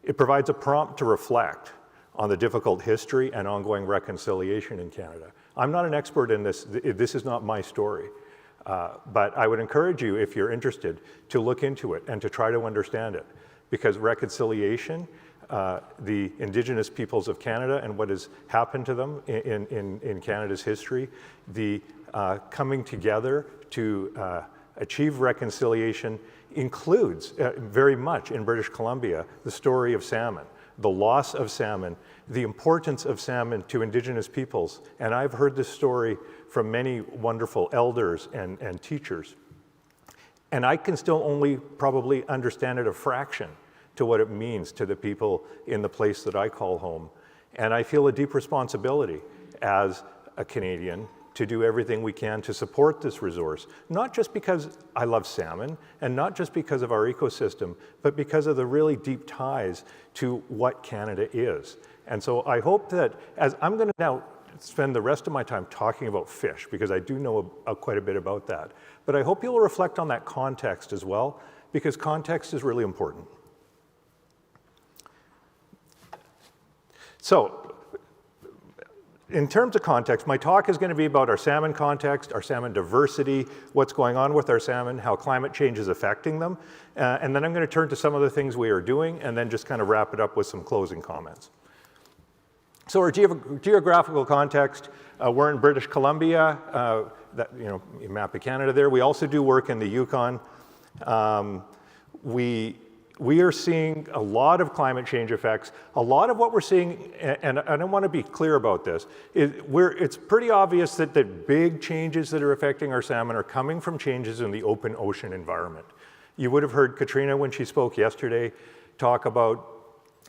It provides a prompt to reflect on the difficult history and ongoing reconciliation in Canada. I'm not an expert in this. This is not my story. But I would encourage you, if you're interested, to look into it and to try to understand it. Because reconciliation, the Indigenous peoples of Canada and what has happened to them in Canada's history, the coming together to achieve reconciliation includes very much in British Columbia the story of salmon, the loss of salmon, the importance of salmon to Indigenous peoples. And I've heard this story from many wonderful elders and teachers. And I can still only probably understand it a fraction to what it means to the people in the place that I call home. And I feel a deep responsibility as a Canadian to do everything we can to support this resource, not just because I love salmon and not just because of our ecosystem, but because of the really deep ties to what Canada is. And so I hope that, as I'm going to now spend the rest of my time talking about fish, because I do know quite a bit about that, but I hope you'll reflect on that context as well, because context is really important. So, in terms of context, my talk is going to be about our salmon context, our salmon diversity, what's going on with our salmon, how climate change is affecting them, and then I'm going to turn to some of the things we are doing, and then just kind of wrap it up with some closing comments. So our geographical context, we're in British Columbia, you map of Canada there. We also do work in the Yukon. We are seeing a lot of climate change effects. A lot of what we're seeing, and I want to be clear about this, it's pretty obvious that the big changes that are affecting our salmon are coming from changes in the open ocean environment. You would have heard Katrina, when she spoke yesterday, talk about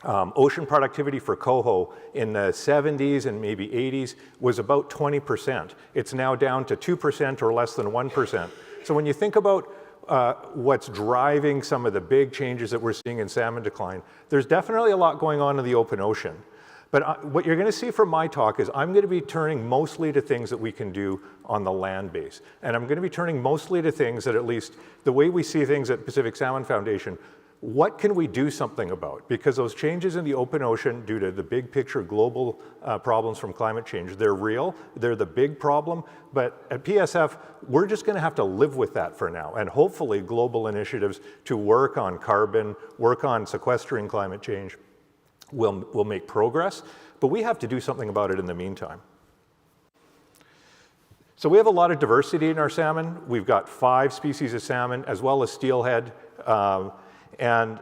ocean productivity for coho in the 70s and maybe 80s was about 20%. It's now down to 2% or less than 1%. So when you think about what's driving some of the big changes that we're seeing in salmon decline, there's definitely a lot going on in the open ocean. But what you're going to see from my talk is I'm going to be turning mostly to things that we can do on the land base. And I'm going to be turning mostly to things that, at least the way we see things at Pacific Salmon Foundation, what can we do something about? Because those changes in the open ocean due to the big picture global problems from climate change, they're real, they're the big problem, but at PSF, we're just gonna have to live with that for now, and hopefully global initiatives to work on carbon, work on sequestering climate change will make progress, but we have to do something about it in the meantime. So we have a lot of diversity in our salmon. We've got 5 species of salmon, as well as steelhead, and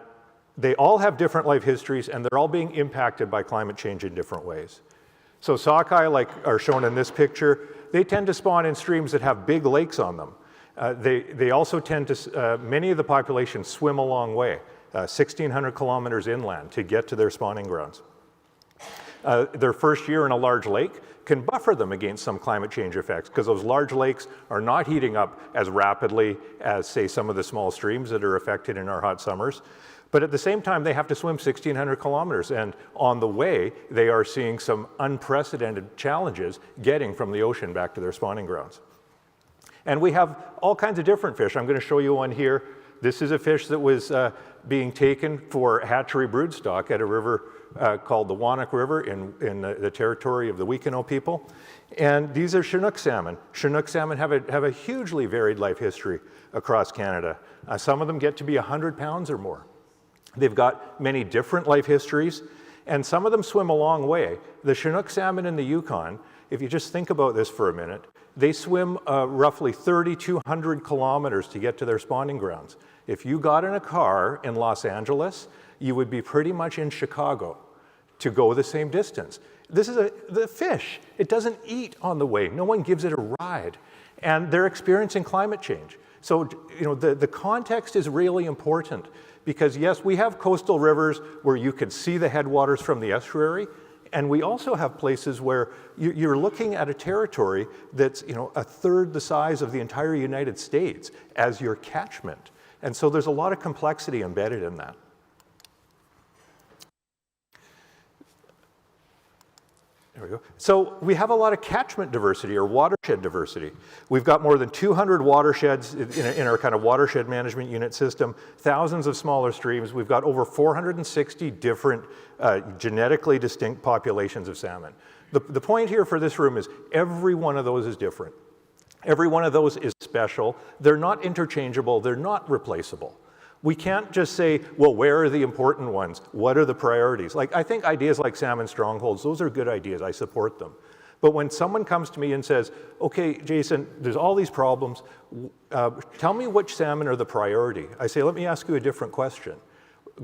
they all have different life histories, and they're all being impacted by climate change in different ways. So sockeye, like are shown in this picture, they tend to spawn in streams that have big lakes on them. They also tend to, many of the populations swim a long way, 1,600 kilometers inland to get to their spawning grounds. Their first year in a large lake can buffer them against some climate change effects, because those large lakes are not heating up as rapidly as, say, some of the small streams that are affected in our hot summers. But at the same time, they have to swim 1,600 kilometers, and on the way, they are seeing some unprecedented challenges getting from the ocean back to their spawning grounds. And we have all kinds of different fish. I'm going to show you one here. This is a fish that was being taken for hatchery broodstock at a river called the Wannock River in the territory of the Wekino people. And these are Chinook salmon. Chinook salmon have a hugely varied life history across Canada. Some of them get to be 100 pounds or more. They've got many different life histories, and some of them swim a long way. The Chinook salmon in the Yukon, if you just think about this for a minute, they swim roughly 3,200 kilometers to get to their spawning grounds. If you got in a car in Los Angeles, you would be pretty much in Chicago to go the same distance. This is the fish. It doesn't eat on the way. No one gives it a ride. And they're experiencing climate change. So, you know, the context is really important because, yes, we have coastal rivers where you can see the headwaters from the estuary, and we also have places where you're looking at a territory that's, you know, a third the size of the entire United States as your catchment. And so there's a lot of complexity embedded in that. There we go. So we have a lot of catchment diversity or watershed diversity. We've got more than 200 watersheds in our kind of watershed management unit system, thousands of smaller streams. We've got over 460 different genetically distinct populations of salmon. The point here for this room is every one of those is different. Every one of those is special. They're not interchangeable. They're not replaceable. We can't just say, well, where are the important ones? What are the priorities? Like, I think ideas like salmon strongholds, those are good ideas. I support them. But when someone comes to me and says, okay, Jason, there's all these problems. Tell me which salmon are the priority. I say, let me ask you a different question.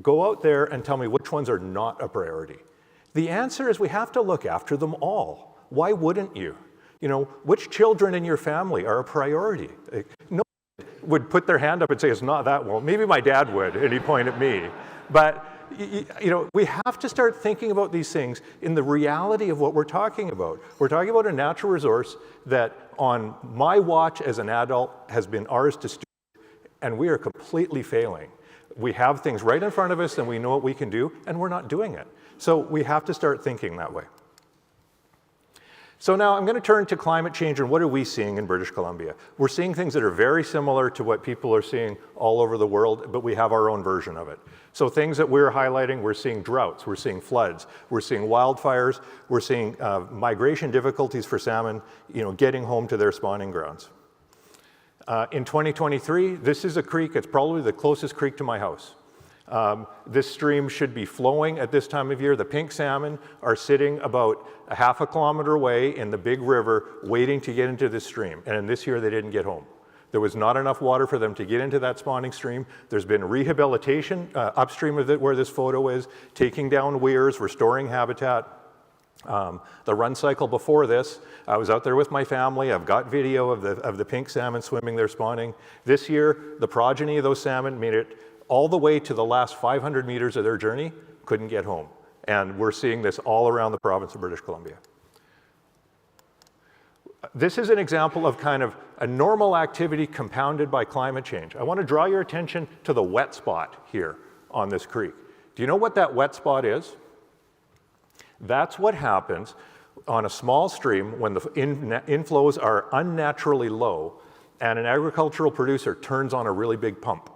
Go out there and tell me which ones are not a priority. The answer is we have to look after them all. Why wouldn't you? You know, which children in your family are a priority? No would put their hand up and say, it's not that one. Maybe my dad would, and he'd point at me. But, you know, we have to start thinking about these things in the reality of what we're talking about. We're talking about a natural resource that on my watch as an adult has been ours to steward, and we are completely failing. We have things right in front of us and we know what we can do, and we're not doing it. So we have to start thinking that way. So now I'm going to turn to climate change and what are we seeing in British Columbia. We're seeing things that are very similar to what people are seeing all over the world, but we have our own version of it. So things that we're highlighting, we're seeing droughts, we're seeing floods, we're seeing wildfires, we're seeing migration difficulties for salmon, you know, getting home to their spawning grounds. In 2023, this is a creek, it's probably the closest creek to my house. This stream should be flowing at this time of year. The pink salmon are sitting about a half a kilometer away in the big river waiting to get into this stream. And in this year, they didn't get home. There was not enough water for them to get into that spawning stream. There's been rehabilitation upstream of it where this photo is, taking down weirs, restoring habitat. The run cycle before this, I was out there with my family. I've got video of the pink salmon swimming their spawning. This year, the progeny of those salmon made it all the way to the last 500 meters of their journey, couldn't get home. And we're seeing this all around the province of British Columbia. This is an example of kind of a normal activity compounded by climate change. I want to draw your attention to the wet spot here on this creek. Do you know what that wet spot is? That's what happens on a small stream when the inflows are unnaturally low and an agricultural producer turns on a really big pump.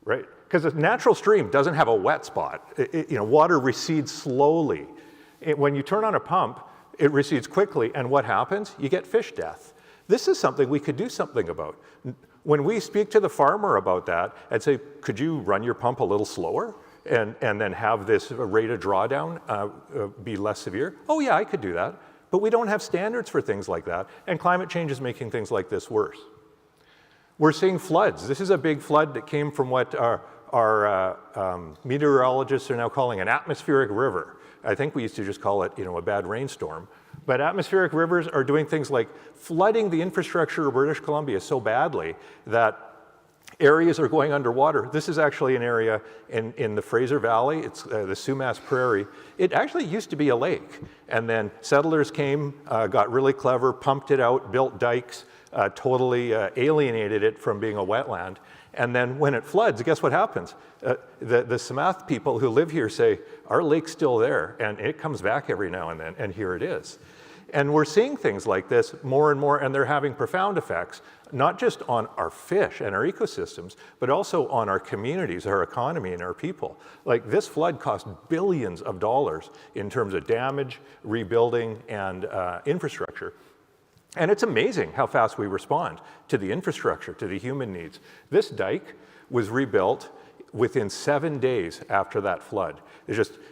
Right? Because a natural stream doesn't have a wet spot. You know, water recedes slowly. When you turn on a pump, it recedes quickly, and what happens? You get fish death. This is something we could do something about. When we speak to the farmer about that and say, could you run your pump a little slower and then have this rate of drawdown be less severe? Oh yeah, I could do that. But we don't have standards for things like that, and climate change is making things like this worse. We're seeing floods. This is a big flood that came from what our meteorologists are now calling an atmospheric river. I think we used to just call it, you know, a bad rainstorm. But atmospheric rivers are doing things like flooding the infrastructure of British Columbia so badly that areas are going underwater. This is actually an area in the Fraser Valley. It's the Sumas Prairie. It actually used to be a lake. And then settlers came, got really clever, pumped it out, built dikes, totally alienated it from being a wetland. And then when it floods, guess what happens? The Samath people who live here say, our lake's still there, and it comes back every now and then, and here it is. And we're seeing things like this more and more, and they're having profound effects, not just on our fish and our ecosystems, but also on our communities, our economy, and our people. Like, this flood cost billions of dollars in terms of damage, rebuilding, and infrastructure. And it's amazing how fast we respond to the infrastructure, to the human needs. This dike was rebuilt within 7 days after that flood.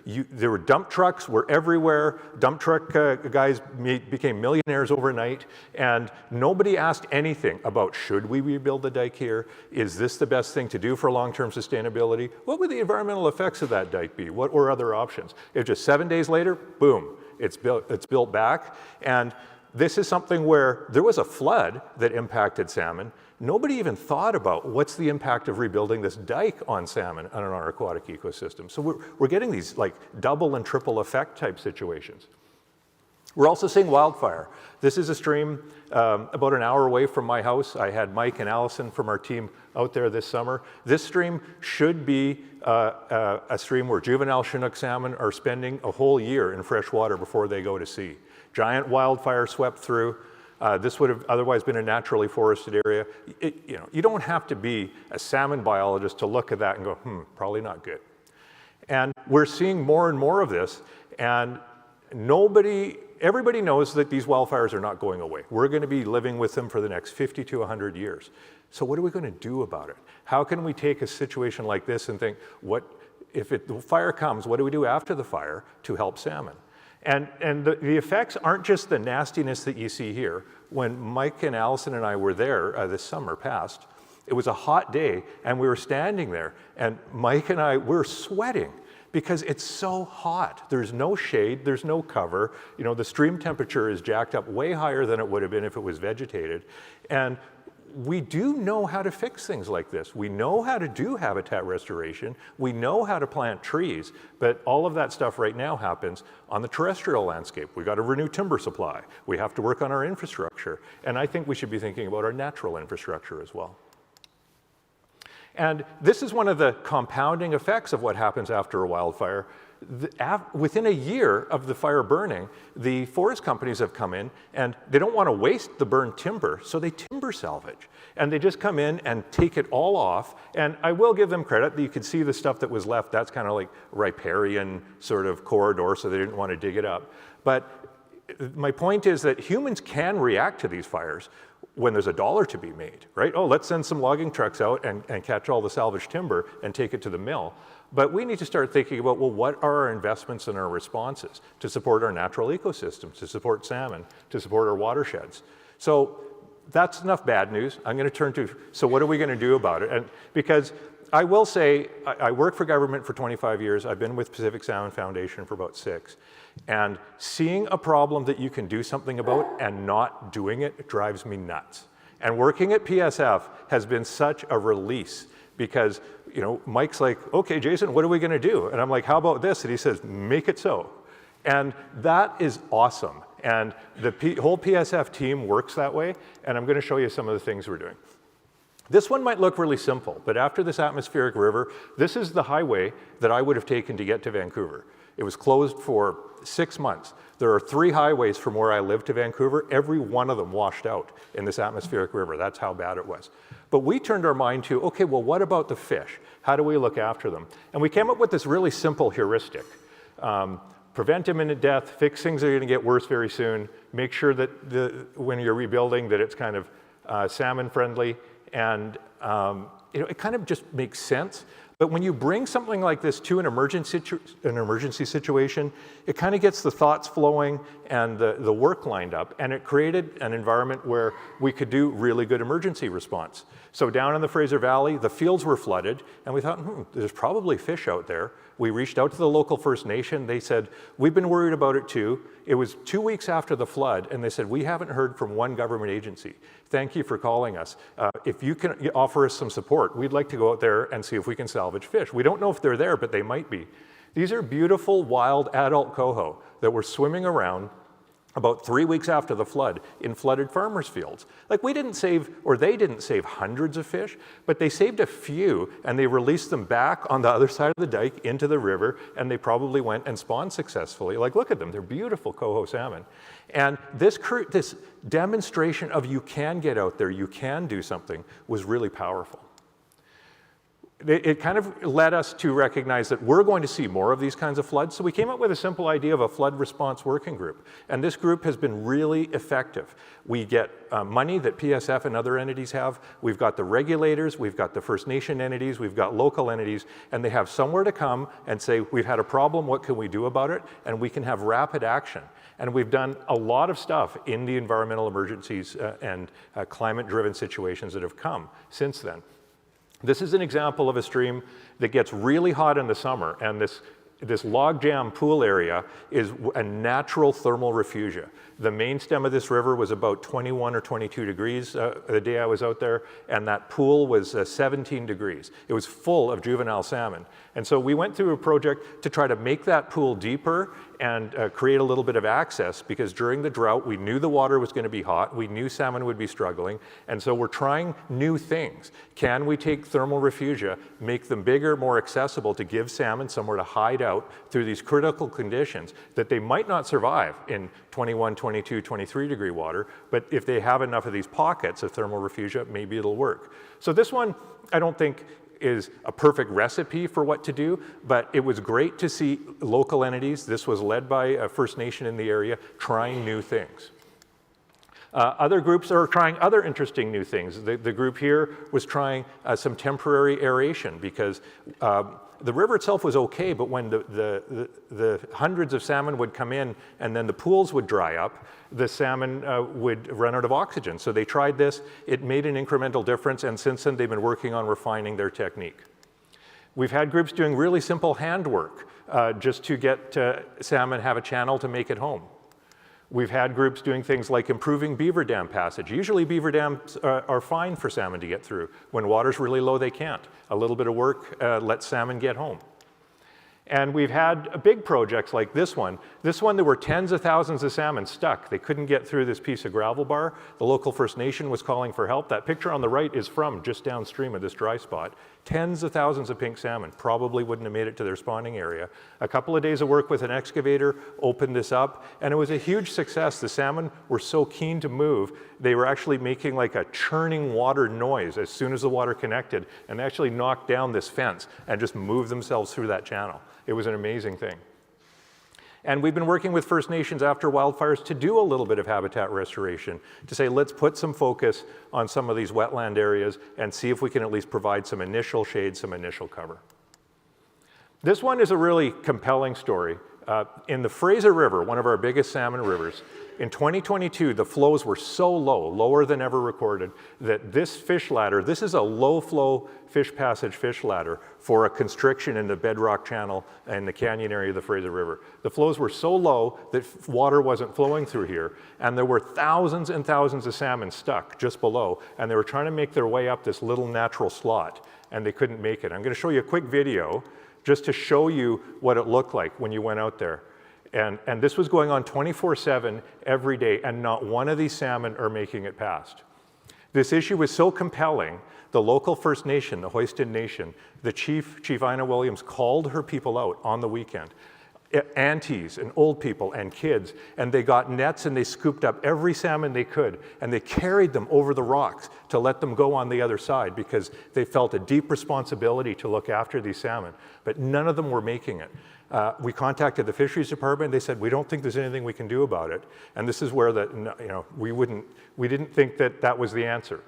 There were dump trucks were everywhere. Dump truck guys became millionaires overnight, and nobody asked anything about, should we rebuild the dike here? Is this the best thing to do for long-term sustainability? What would the environmental effects of that dike be? What were other options? It was just 7 days later, boom, it's built back. And this is something where there was a flood that impacted salmon. Nobody even thought about what's the impact of rebuilding this dike on salmon and on our aquatic ecosystem. So we're getting these like double and triple effect type situations. We're also seeing wildfire. This is a stream about an hour away from my house. I had Mike and Allison from our team out there this summer. This stream should be a stream where juvenile Chinook salmon are spending a whole year in fresh water before they go to sea. Giant wildfire swept through. This would have otherwise been a naturally forested area. You don't have to be a salmon biologist to look at that and go, probably not good. And we're seeing more and more of this, and everybody knows that these wildfires are not going away. We're going to be living with them for the next 50 to 100 years. So what are we going to do about it? How can we take a situation like this and think, if the fire comes, what do we do after the fire to help salmon? And the effects aren't just the nastiness that you see here. When Mike and Allison and I were there this summer past, it was a hot day, and we were standing there, and Mike and I were sweating because it's so hot. There's no shade, there's no cover. The stream temperature is jacked up way higher than it would have been if it was vegetated. And we do know how to fix things like this. We know how to do habitat restoration. We know how to plant trees, but all of that stuff right now happens on the terrestrial landscape. We've got to renew timber supply. We have to work on our infrastructure. And I think we should be thinking about our natural infrastructure as well. And this is one of the compounding effects of what happens after a wildfire. Within a year of the fire burning, the forest companies have come in, and they don't want to waste the burned timber, so they timber salvage. And they just come in and take it all off. And I will give them credit that you could see the stuff that was left. That's kind of like riparian sort of corridor, so they didn't want to dig it up. But my point is that humans can react to these fires when there's a dollar to be made, right? Oh, let's send some logging trucks out and catch all the salvaged timber and take it to the mill. But we need to start thinking about, well, what are our investments and our responses to support our natural ecosystems, to support salmon, to support our watersheds? So that's enough bad news. I'm going to turn to, so what are we going to do about it? And because I will say, I worked for government for 25 years. I've been with Pacific Salmon Foundation for about 6. And seeing a problem that you can do something about and not doing it drives me nuts. And working at PSF has been such a release because, Mike's like, okay, Jason, what are we going to do? And I'm like, how about this? And he says, make it so. And that is awesome. And the whole PSF team works that way. And I'm going to show you some of the things we're doing. This one might look really simple, but after this atmospheric river, this is the highway that I would have taken to get to Vancouver. It was closed for 6 months. There are 3 highways from where I live to Vancouver. Every one of them washed out in this atmospheric river. That's how bad it was. But we turned our mind to, okay, well, what about the fish? How do we look after them? And we came up with this really simple heuristic. Prevent imminent death, fix things that are gonna get worse very soon, make sure that when you're rebuilding that it's kind of salmon friendly, and it kind of just makes sense. But when you bring something like this to an emergency situation, it kind of gets the thoughts flowing and the work lined up, and it created an environment where we could do really good emergency response. So down in the Fraser Valley, the fields were flooded, and we thought, there's probably fish out there. We reached out to the local First Nation. They said, we've been worried about it too. It was 2 weeks after the flood, and they said, we haven't heard from one government agency. Thank you for calling us. If you can offer us some support, we'd like to go out there and see if we can salvage fish. We don't know if they're there, but they might be. These are beautiful, wild, adult coho that were swimming around about 3 weeks after the flood in flooded farmers' fields. Like we didn't save, or they didn't save hundreds of fish, but they saved a few and they released them back on the other side of the dike into the river, and they probably went and spawned successfully. Like look at them, they're beautiful coho salmon. And this demonstration of you can get out there, you can do something, was really powerful. It kind of led us to recognize that we're going to see more of these kinds of floods. So we came up with a simple idea of a flood response working group. And this group has been really effective. We get money that PSF and other entities have. We've got the regulators, we've got the First Nation entities, we've got local entities, and they have somewhere to come and say, we've had a problem, what can we do about it? And we can have rapid action. And we've done a lot of stuff in the environmental emergencies and climate-driven situations that have come since then. This is an example of a stream that gets really hot in the summer, and this log jam pool area is a natural thermal refugia. The main stem of this river was about 21 or 22 degrees the day I was out there, and that pool was 17 degrees. It was full of juvenile salmon. And so we went through a project to try to make that pool deeper and create a little bit of access, because during the drought, we knew the water was going to be hot. We knew salmon would be struggling. And so we're trying new things. Can we take thermal refugia, make them bigger, more accessible to give salmon somewhere to hide out through these critical conditions that they might not survive in 21, 22, 23 degree water, but if they have enough of these pockets of thermal refugia, maybe it'll work. So this one, I don't think is a perfect recipe for what to do, but it was great to see local entities, this was led by a First Nation in the area, trying new things. Other groups are trying other interesting new things. The group here was trying some temporary aeration, because the river itself was okay, but when the hundreds of salmon would come in and then the pools would dry up, the salmon would run out of oxygen. So they tried this, it made an incremental difference, and since then they've been working on refining their technique. We've had groups doing really simple handwork just to get salmon have a channel to make it home. We've had groups doing things like improving beaver dam passage. Usually beaver dams are fine for salmon to get through. When water's really low, they can't. A little bit of work lets salmon get home. And we've had big projects like this one. This one, there were tens of thousands of salmon stuck. They couldn't get through this piece of gravel bar. The local First Nation was calling for help. That picture on the right is from just downstream of this dry spot. Tens of thousands of pink salmon probably wouldn't have made it to their spawning area. A couple of days of work with an excavator opened this up, and it was a huge success. The salmon were so keen to move, they were actually making like a churning water noise as soon as the water connected, and they actually knocked down this fence and just moved themselves through that channel. It was an amazing thing. And we've been working with First Nations after wildfires to do a little bit of habitat restoration, to say, let's put some focus on some of these wetland areas and see if we can at least provide some initial shade, some initial cover. This one is a really compelling story. In the Fraser River, one of our biggest salmon rivers, in 2022, the flows were so low, lower than ever recorded, that this fish ladder, this is a low flow fish passage fish ladder for a constriction in the bedrock channel and the canyon area of the Fraser River. The flows were so low that water wasn't flowing through here, and there were thousands and thousands of salmon stuck just below, and they were trying to make their way up this little natural slot, and they couldn't make it. I'm going to show you a quick video just to show you what it looked like when you went out there. And this was going on 24/7 every day, and not one of these salmon are making it past. This issue was so compelling, the local First Nation, the Hoisted Nation, the Chief Ina Williams, called her people out on the weekend. Aunties and old people and kids, and they got nets and they scooped up every salmon they could, and they carried them over the rocks to let them go on the other side, because they felt a deep responsibility to look after these salmon, but none of them were making it. We contacted the Fisheries Department. They said, we don't think there's anything we can do about it. And this is where we didn't think that that was the answer.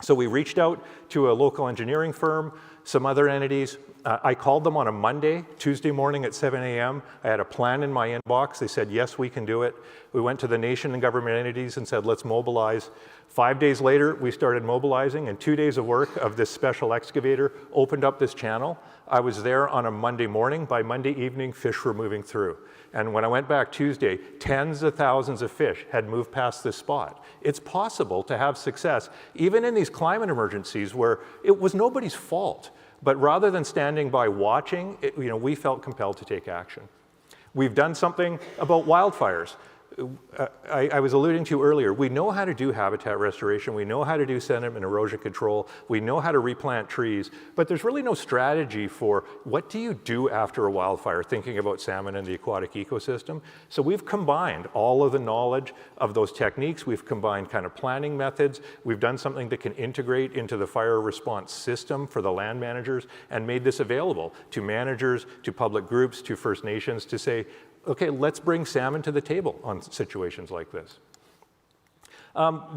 So we reached out to a local engineering firm, some other entities. I called them on a Monday, Tuesday morning at 7 a.m. I had a plan in my inbox. They said, yes, we can do it. We went to the nation and government entities and said, let's mobilize. 5 days later, we started mobilizing, and 2 days of work of this special excavator opened up this channel. I was there on a Monday morning. By Monday evening, fish were moving through. And when I went back Tuesday, tens of thousands of fish had moved past this spot. It's possible to have success, even in these climate emergencies where it was nobody's fault. But rather than standing by watching, we felt compelled to take action. We've done something about wildfires. I was alluding to earlier, we know how to do habitat restoration, we know how to do sediment and erosion control, we know how to replant trees, but there's really no strategy for what do you do after a wildfire, thinking about salmon and the aquatic ecosystem. So we've combined all of the knowledge of those techniques, we've combined kind of planning methods, we've done something that can integrate into the fire response system for the land managers and made this available to managers, to public groups, to First Nations to say, okay, let's bring salmon to the table on situations like this.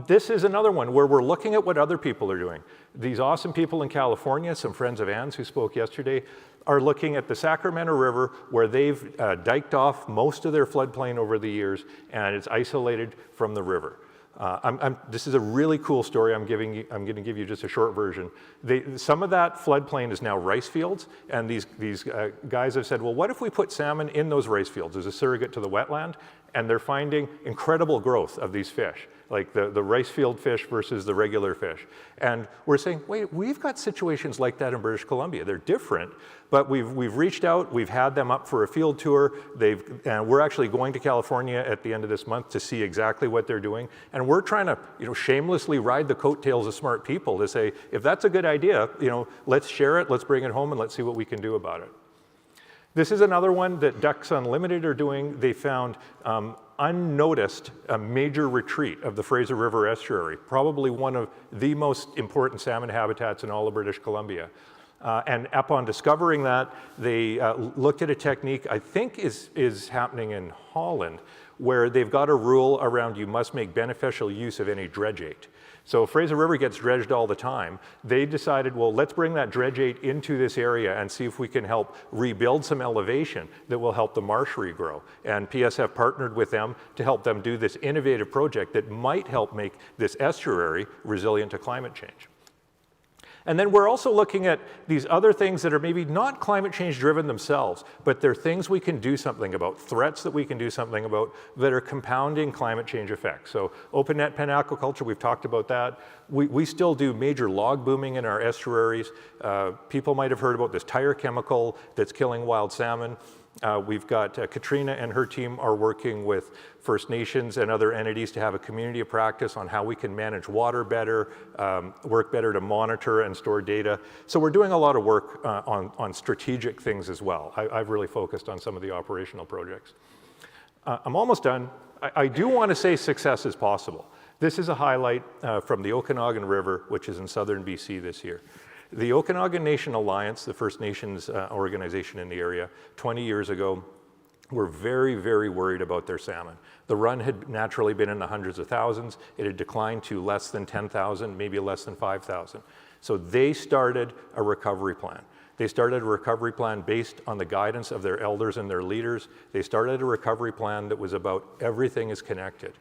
This is another one where we're looking at what other people are doing. These awesome people in California, some friends of Anne's who spoke yesterday, are looking at the Sacramento River where they've diked off most of their floodplain over the years and it's isolated from the river. This is a really cool story. I'm going to give you just a short version. Some of that floodplain is now rice fields, and these guys have said, well, what if we put salmon in those rice fields as a surrogate to the wetland? And they're finding incredible growth of these fish, like the rice field fish versus the regular fish. And we're saying, wait, we've got situations like that in British Columbia. They're different, but we've reached out, we've had them up for a field tour. We're actually going to California at the end of this month to see exactly what they're doing. And we're trying to, shamelessly ride the coattails of smart people to say, if that's a good idea, let's share it, let's bring it home, and let's see what we can do about it. This is another one that Ducks Unlimited are doing. They found unnoticed a major retreat of the Fraser River estuary, probably one of the most important salmon habitats in all of British Columbia. And upon discovering that, they looked at a technique I think is happening in Holland, where they've got a rule around you must make beneficial use of any dredgeate. So Fraser River gets dredged all the time. They decided, well, let's bring that dredgeate into this area and see if we can help rebuild some elevation that will help the marsh regrow. And PSF partnered with them to help them do this innovative project that might help make this estuary resilient to climate change. And then we're also looking at these other things that are maybe not climate change driven themselves, but they're things we can do something about, threats that we can do something about that are compounding climate change effects. So open net pen aquaculture, we've talked about that. We still do major log booming in our estuaries. People might have heard about this tire chemical that's killing wild salmon. We've got Katrina and her team are working with First Nations and other entities to have a community of practice on how we can manage water better, work better to monitor and store data. So we're doing a lot of work on strategic things as well. I've really focused on some of the operational projects. I'm almost done. I do want to say success is possible. This is a highlight from the Okanagan River, which is in southern BC this year. The Okanagan Nation Alliance, the First Nations organization in the area, 20 years ago, were very, very worried about their salmon. The run had naturally been in the hundreds of thousands. It had declined to less than 10,000, maybe less than 5,000. So they started a recovery plan. They started a recovery plan based on the guidance of their elders and their leaders. They started a recovery plan that was about everything is connected.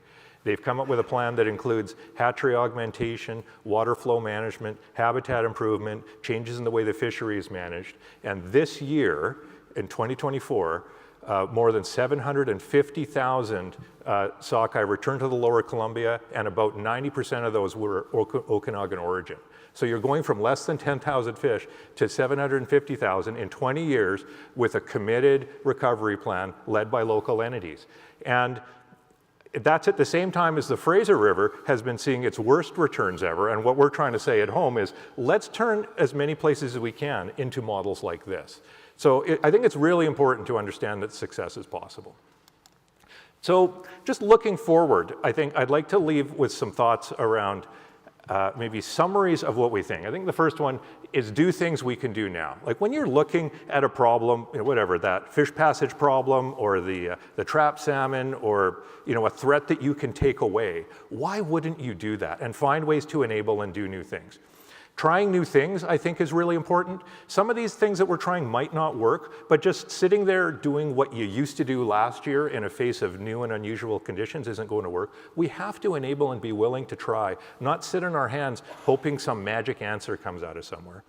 They've come up with a plan that includes hatchery augmentation, water flow management, habitat improvement, changes in the way the fishery is managed. And this year, in 2024, more than 750,000 sockeye returned to the Lower Columbia, and about 90% of those were Okanagan origin. So you're going from less than 10,000 fish to 750,000 in 20 years with a committed recovery plan led by local entities. And that's at the same time as the Fraser River has been seeing its worst returns ever. And what we're trying to say at home is, let's turn as many places as we can into models like this. So I think it's really important to understand that success is possible. So just looking forward, I think I'd like to leave with some thoughts around maybe summaries of what we think. I think the first one is do things we can do now. Like when you're looking at a problem, whatever, that fish passage problem or the trapped salmon or a threat that you can take away, why wouldn't you do that and find ways to enable and do new things? Trying new things, I think, is really important. Some of these things that we're trying might not work, but just sitting there doing what you used to do last year in a face of new and unusual conditions isn't going to work. We have to enable and be willing to try, not sit on our hands hoping some magic answer comes out of somewhere.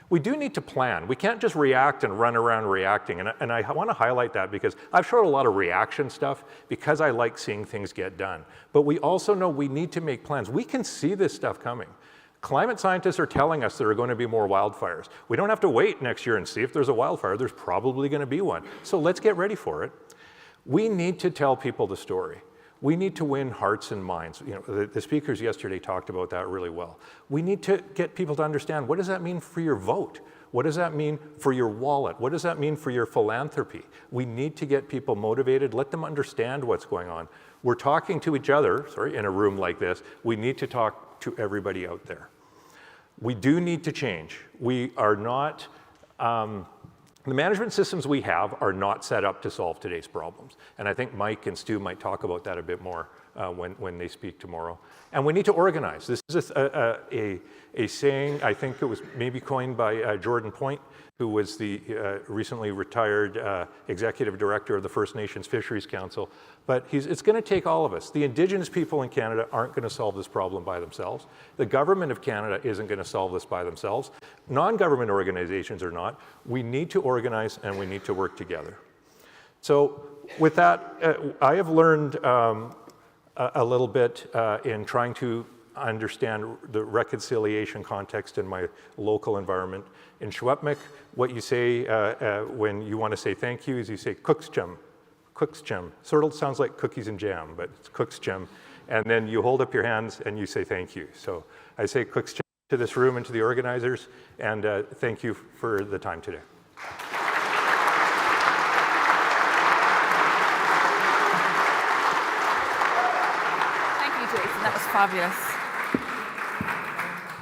We do need to plan. We can't just react and run around reacting. And I want to highlight that because I've showed a lot of reaction stuff because I like seeing things get done. But we also know we need to make plans. We can see this stuff coming. Climate scientists are telling us there are going to be more wildfires. We don't have to wait next year and see if there's a wildfire. There's probably going to be one. So let's get ready for it. We need to tell people the story. We need to win hearts and minds. You know, the speakers yesterday talked about that really well. We need to get people to understand, what does that mean for your vote? What does that mean for your wallet? What does that mean for your philanthropy? We need to get people motivated, let them understand what's going on. We're talking to each other, in a room like this. We need to talk to everybody out there. We do need to change. We are not, the management systems we have are not set up to solve today's problems. And I think Mike and Stu might talk about that a bit more when they speak tomorrow. And we need to organize. This is a saying, I think it was maybe coined by Jordan Point, who was the recently retired executive director of the First Nations Fisheries Council. But it's going to take all of us. The Indigenous people in Canada aren't going to solve this problem by themselves. The government of Canada isn't going to solve this by themselves. Non-government organizations are not. We need to organize and we need to work together. So with that, I have learned a little bit in trying to understand the reconciliation context in my local environment. In Shuapmik, what you say when you want to say thank you is you say Cookschum. Cookschum. Sort of sounds like cookies and jam, but it's Cookschum. And then you hold up your hands and you say thank you. So I say Cookschum to this room and to the organizers, and thank you for the time today. Thank you, Jason. That was fabulous.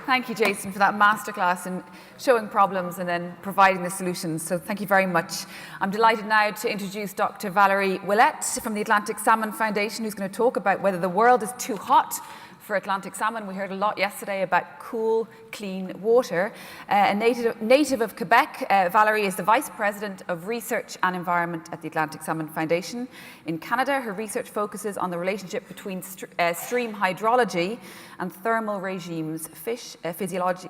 Thank you, Jason, for that masterclass in showing problems and then providing the solutions. So thank you very much. I'm delighted now to introduce Dr. Valérie Ouellet from the Atlantic Salmon Foundation, who's going to talk about whether the world is too hot for Atlantic salmon. We heard a lot yesterday about cool, clean water. A native of Quebec, Valérie is the Vice President of Research and Environment at the Atlantic Salmon Foundation. In Canada, her research focuses on the relationship between stream hydrology and thermal regimes, fish physiology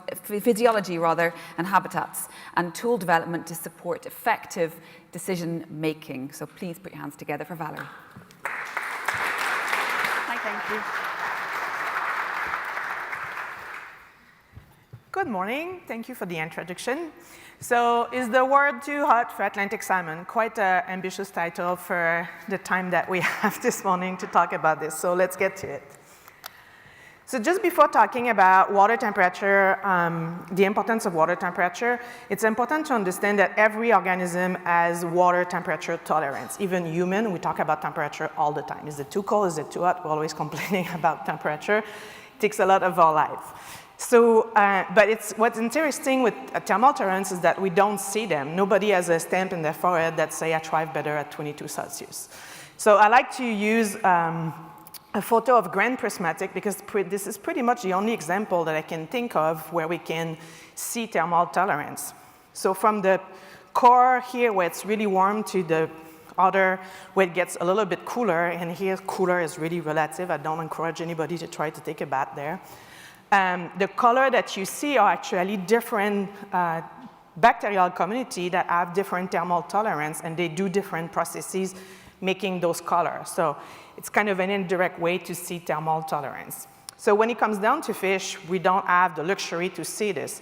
and habitats, and tool development to support effective decision making. So please put your hands together for Valérie. Thank you. Good morning. Thank you for the introduction. So, is the world too hot for Atlantic salmon? Quite an ambitious title for the time that we have this morning to talk about this. So let's get to it. So just before talking about water temperature, the importance of water temperature, it's important to understand that every organism has water temperature tolerance. Even human, we talk about temperature all the time. Is it too cold? Is it too hot? We're always complaining about temperature. It takes a lot of our life. So, but what's interesting with thermal tolerance is that we don't see them. Nobody has a stamp in their forehead that say I thrive better at 22 Celsius. So I like to use a photo of Grand Prismatic because this is pretty much the only example that I can think of where we can see thermal tolerance. So from the core here where it's really warm to the other where it gets a little bit cooler, and here cooler is really relative. I don't encourage anybody to try to take a bath there. The color that you see are actually different bacterial community that have different thermal tolerance, and they do different processes making those colors. So it's kind of an indirect way to see thermal tolerance. So when it comes down to fish, we don't have the luxury to see this.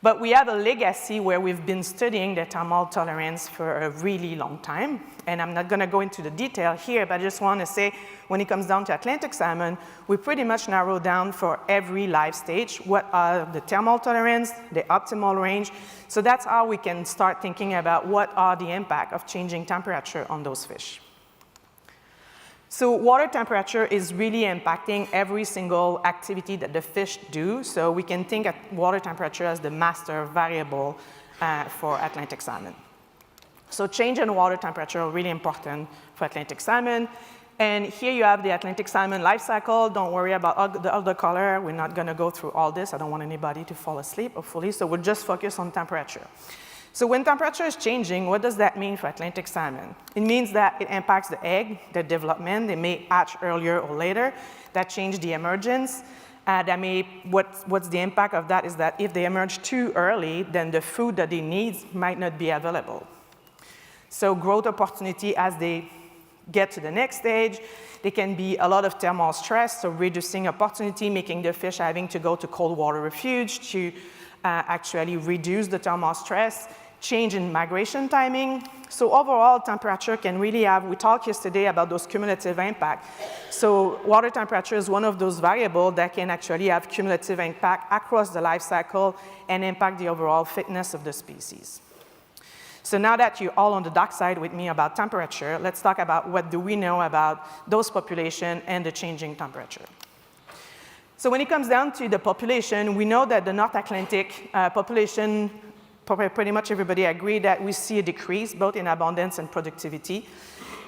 But we have a legacy where we've been studying the thermal tolerance for a really long time. And I'm not going to go into the detail here, but I just want to say when it comes down to Atlantic salmon, we pretty much narrow down for every life stage what are the thermal tolerance, the optimal range. So that's how we can start thinking about what are the impact of changing temperature on those fish. So water temperature is really impacting every single activity that the fish do. So we can think of water temperature as the master variable for Atlantic salmon. So change in water temperature are really important for Atlantic salmon. And here you have the Atlantic salmon life cycle. Don't worry about the other color. We're not going to go through all this. I don't want anybody to fall asleep, hopefully. So we'll just focus on temperature. So when temperature is changing, what does that mean for Atlantic salmon? It means that it impacts the egg, their development. They may hatch earlier or later. That changes the emergence. What's the impact of that is that if they emerge too early, then the food that they need might not be available. So growth opportunity as they get to the next stage, there can be a lot of thermal stress, so reducing opportunity, making the fish having to go to cold water refuge to actually reduce the thermal stress. change in migration timing. So overall, temperature can really have, we talked yesterday about those cumulative impacts. So water temperature is one of those variables that can actually have cumulative impact across the life cycle and impact the overall fitness of the species. So now that you're all on the dark side with me about temperature, let's talk about what do we know about those populations and the changing temperature. So when it comes down to the population, we know that the North Atlantic population, pretty much everybody agree that we see a decrease both in abundance and productivity.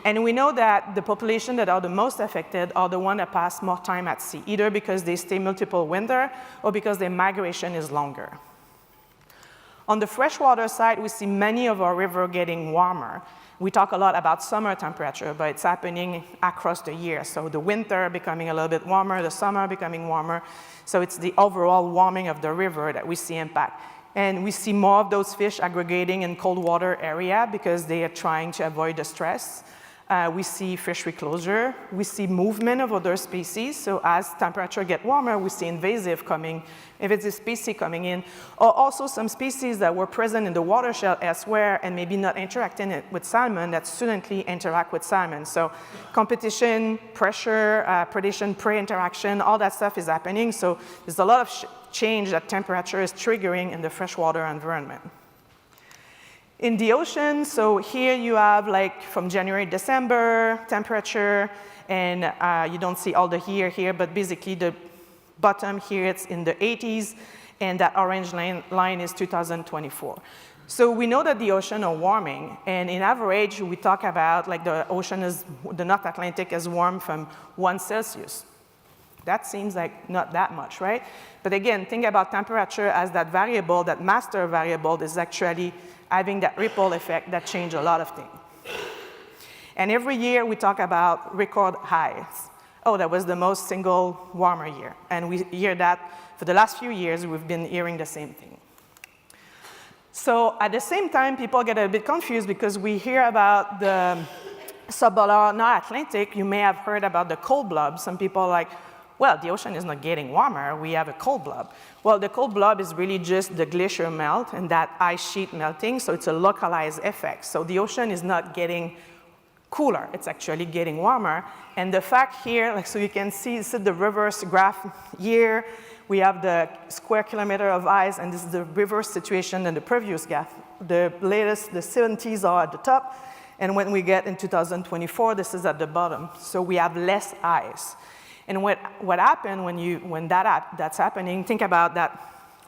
And we know that the population that are the most affected are the ones that pass more time at sea, either because they stay multiple winter or because their migration is longer. On the freshwater side, we see many of our rivers getting warmer. We talk a lot about summer temperature, but it's happening across the year. So the winter becoming a little bit warmer, the summer becoming warmer. So it's the overall warming of the river that we see impact. And we see more of those fish aggregating in cold water area because they are trying to avoid the stress. We see fishery closure. We see movement of other species. So as temperature get warmer, we see invasive coming, if it's a species coming in, or also some species that were present in the watershed elsewhere and maybe not interacting with salmon that suddenly interact with salmon. So competition, pressure, predation-prey interaction, all that stuff is happening. So there's a lot of change that temperature is triggering in the freshwater environment. In the ocean, so here you have like from January, December temperature, and you don't see all the here, but basically the bottom here, it's in the 80s, and that orange line is 2024. So we know that the ocean are warming, and in average, we talk about like the North Atlantic is warm from 1 Celsius. That seems like not that much, right? But again, think about temperature as that variable, that master variable is actually having that ripple effect that change a lot of things. And every year we talk about record highs. Oh, that was the most single warmer year. And we hear that for the last few years, we've been hearing the same thing. So at the same time, people get a bit confused because we hear about the subpolar North Atlantic. You may have heard about the cold blob. Some people are like, well, the ocean is not getting warmer, we have a cold blob. Well, the cold blob is really just the glacier melt and that ice sheet melting, so it's a localized effect. So the ocean is not getting cooler, it's actually getting warmer. And the fact here, like so you can see, this is the reverse graph here. We have the square kilometer of ice, and this is the reverse situation than the previous graph. The latest, the 70s are at the top, and when we get in 2024, this is at the bottom. So we have less ice. And what happened when that's happening, think about that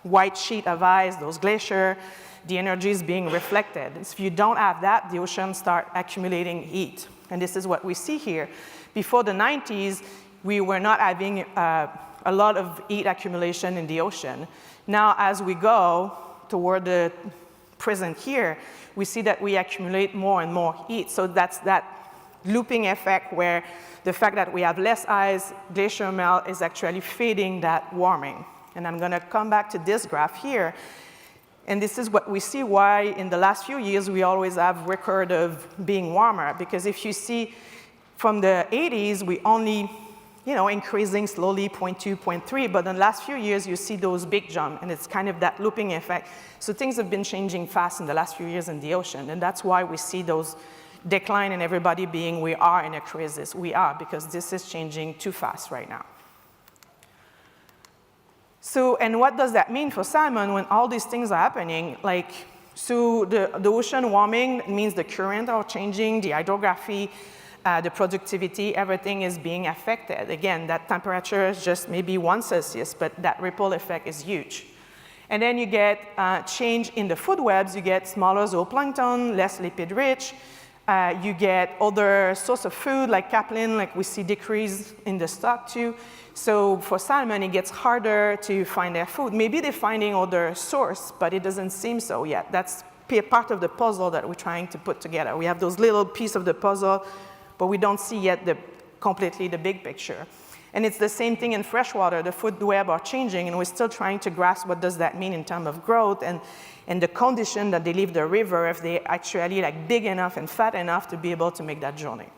white sheet of ice, those glaciers, the energy is being reflected. If you don't have that, the ocean start accumulating heat. And this is what we see here. Before the 90s, we were not having a lot of heat accumulation in the ocean. Now, as we go toward the present here, we see that we accumulate more and more heat. So that's that looping effect where the fact that we have less ice, glacier melt is actually feeding that warming. And I'm gonna come back to this graph here. And this is what we see why in the last few years we always have record of being warmer. Because if you see from the 80s, we only, increasing slowly 0.2, 0.3, but in the last few years you see those big jumps, and it's kind of that looping effect. So things have been changing fast in the last few years in the ocean, and that's why we see those decline in everybody being, we are in a crisis. We are, because this is changing too fast right now. So, and what does that mean for salmon when all these things are happening? So the ocean warming means the current are changing, the hydrography, the productivity, everything is being affected. Again, that temperature is just maybe 1 Celsius, but that ripple effect is huge. And then you get change in the food webs, you get smaller zooplankton, less lipid rich, you get other source of food like capelin, like we see decrease in the stock too. So for salmon, it gets harder to find their food. Maybe they're finding other source, but it doesn't seem so yet. That's part of the puzzle that we're trying to put together. We have those little pieces of the puzzle, but we don't see yet completely the big picture. And it's the same thing in freshwater. The food web are changing, and we're still trying to grasp what does that mean in terms of growth and the condition that they leave the river if they actually big enough and fat enough to be able to make that journey.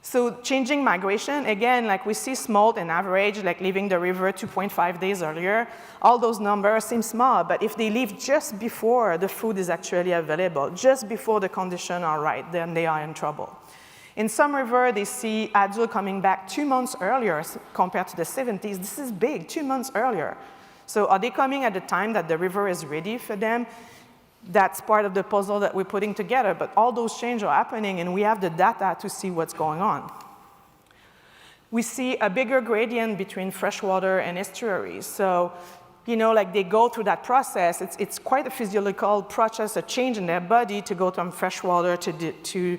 So changing migration, again, like we see smolt in average, like leaving the river 2.5 days earlier. All those numbers seem small, but if they leave just before the food is actually available, just before the conditions are right, then they are in trouble. In some river, they see adult coming back 2 months earlier compared to the 70s. This is big, 2 months earlier. So are they coming at the time that the river is ready for them? That's part of the puzzle that we're putting together, but all those changes are happening and we have the data to see what's going on. We see a bigger gradient between freshwater and estuaries. So, you know, like they go through that process. It's quite a physiological process, a change in their body to go from freshwater to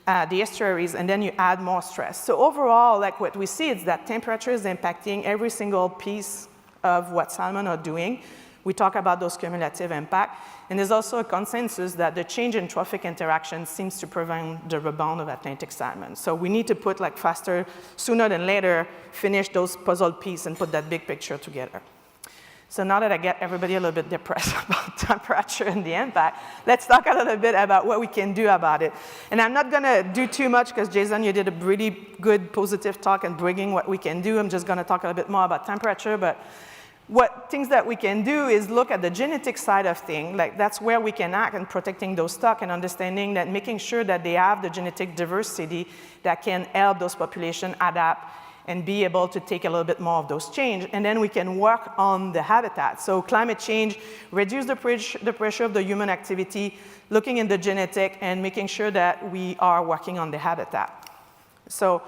the estuaries, and then you add more stress. So overall, like what we see is that temperature is impacting every single piece of what salmon are doing. We talk about those cumulative impact. And there's also a consensus that the change in trophic interaction seems to prevent the rebound of Atlantic salmon. So we need to put like faster, sooner than later, finish those puzzle pieces and put that big picture together. So now that I get everybody a little bit depressed about temperature and the impact, let's talk a little bit about what we can do about it. And I'm not gonna do too much because Jason, you did a really good positive talk and bringing what we can do. I'm just gonna talk a little bit more about temperature, but what things that we can do is look at the genetic side of things. Like that's where we can act in protecting those stocks and understanding that making sure that they have the genetic diversity that can help those populations adapt and be able to take a little bit more of those change. And then we can work on the habitat. So climate change, reduce the pressure of the human activity, looking in the genetic and making sure that we are working on the habitat. So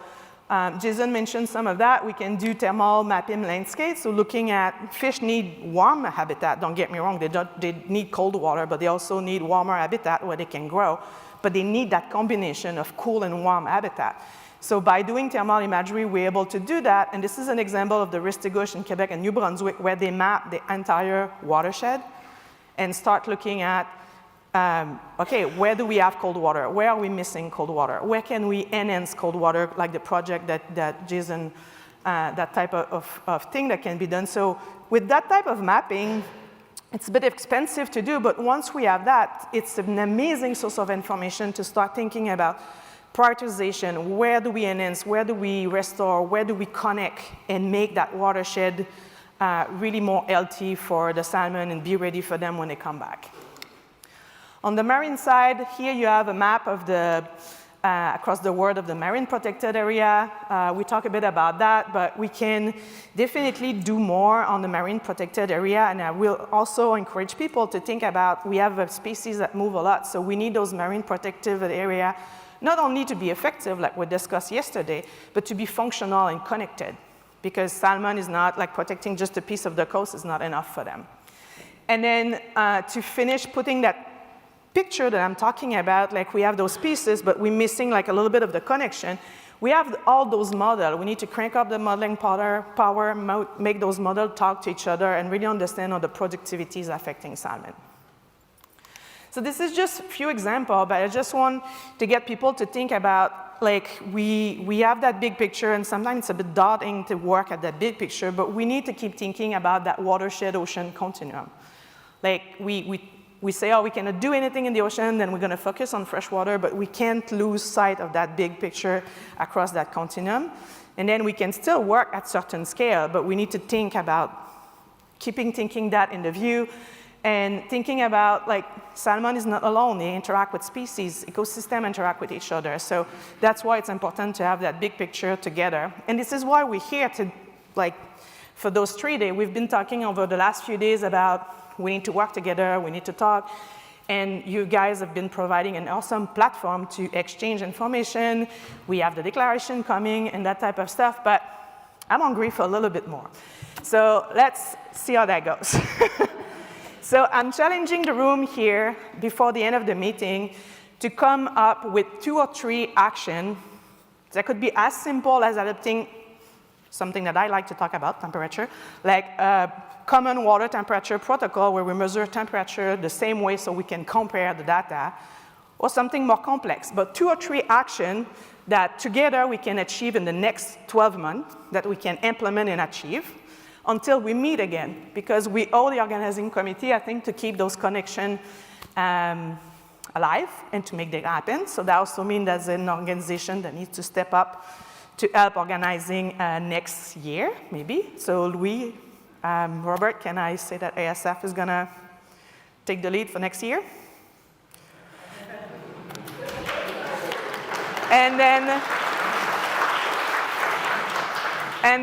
Jason mentioned some of that. We can do thermal mapping landscapes. So looking at fish need warm habitat. Don't get me wrong, they need cold water, but they also need warmer habitat where they can grow. But they need that combination of cool and warm habitat. So by doing thermal imagery, we're able to do that. And this is an example of the Ristigouche in Quebec and New Brunswick, where they map the entire watershed and start looking at okay, where do we have cold water? Where are we missing cold water? Where can we enhance cold water, like the project that Jason, that type of thing that can be done. So with that type of mapping, it's a bit expensive to do, but once we have that, it's an amazing source of information to start thinking about prioritization. Where do we enhance? Where do we restore? Where do we connect and make that watershed really more healthy for the salmon and be ready for them when they come back? On the marine side, here you have a map of the, across the world of the marine protected area. We talk a bit about that, but we can definitely do more on the marine protected area, and I will also encourage people to think about, we have a species that move a lot, so we need those marine protected area not only to be effective, like we discussed yesterday, but to be functional and connected, because salmon is not, like protecting just a piece of the coast is not enough for them. And then to finish putting that picture that I'm talking about, like we have those pieces, but we're missing like a little bit of the connection. We have all those models. We need to crank up the modeling power, make those models talk to each other and really understand how the productivity is affecting salmon. So this is just a few examples, but I just want to get people to think about, like we have that big picture, and sometimes it's a bit daunting to work at that big picture, but we need to keep thinking about that watershed ocean continuum. Like we say, oh, we cannot do anything in the ocean, then we're going to focus on freshwater, but we can't lose sight of that big picture across that continuum. And then we can still work at certain scale, but we need to think about thinking that in the view, and thinking about, like, salmon is not alone. They interact with species, ecosystems interact with each other. So that's why it's important to have that big picture together. And this is why we're here to, like, for those 3 days, we've been talking over the last few days about we need to work together, we need to talk, and you guys have been providing an awesome platform to exchange information. We have the declaration coming and that type of stuff, but I'm hungry for a little bit more. So let's see how that goes. So I'm challenging the room here before the end of the meeting to come up with 2 or 3 actions that could be as simple as adopting something that I like to talk about, temperature, like a common water temperature protocol where we measure temperature the same way so we can compare the data, or something more complex, but 2 or 3 actions that together we can achieve in the next 12 months, that we can implement and achieve until we meet again, because we owe the organizing committee, I think, to keep those connections alive and to make that happen. So that also means there's an organization that needs to step up to help organizing next year, maybe. So Louis, Robert, can I say that ASF is gonna take the lead for next year? And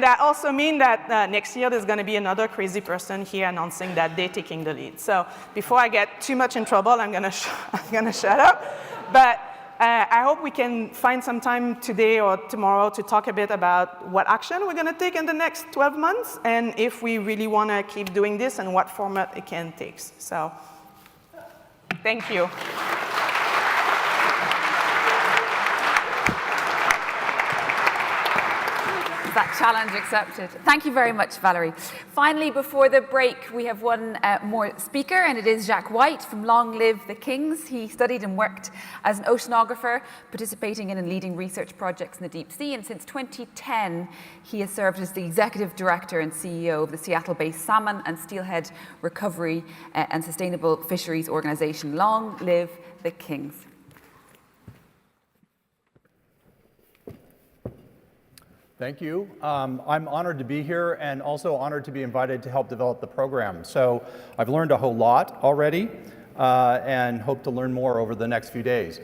that also means that next year there's going to be another crazy person here announcing that they're taking the lead. So before I get too much in trouble, I'm going to shut up. But I hope we can find some time today or tomorrow to talk a bit about what action we're going to take in the next 12 months and if we really want to keep doing this and what format it can take. So thank you. That challenge accepted. Thank you very much, Valérie. Finally, before the break, we have one more speaker, and it is Jacques White from Long Live the Kings. He studied and worked as an oceanographer, participating in and leading research projects in the deep sea, and since 2010, he has served as the executive director and CEO of the Seattle-based Salmon and Steelhead Recovery and Sustainable Fisheries Organization. Long Live the Kings. Thank you. I'm honored to be here and also honored to be invited to help develop the program. So I've learned a whole lot already and hope to learn more over the next few days.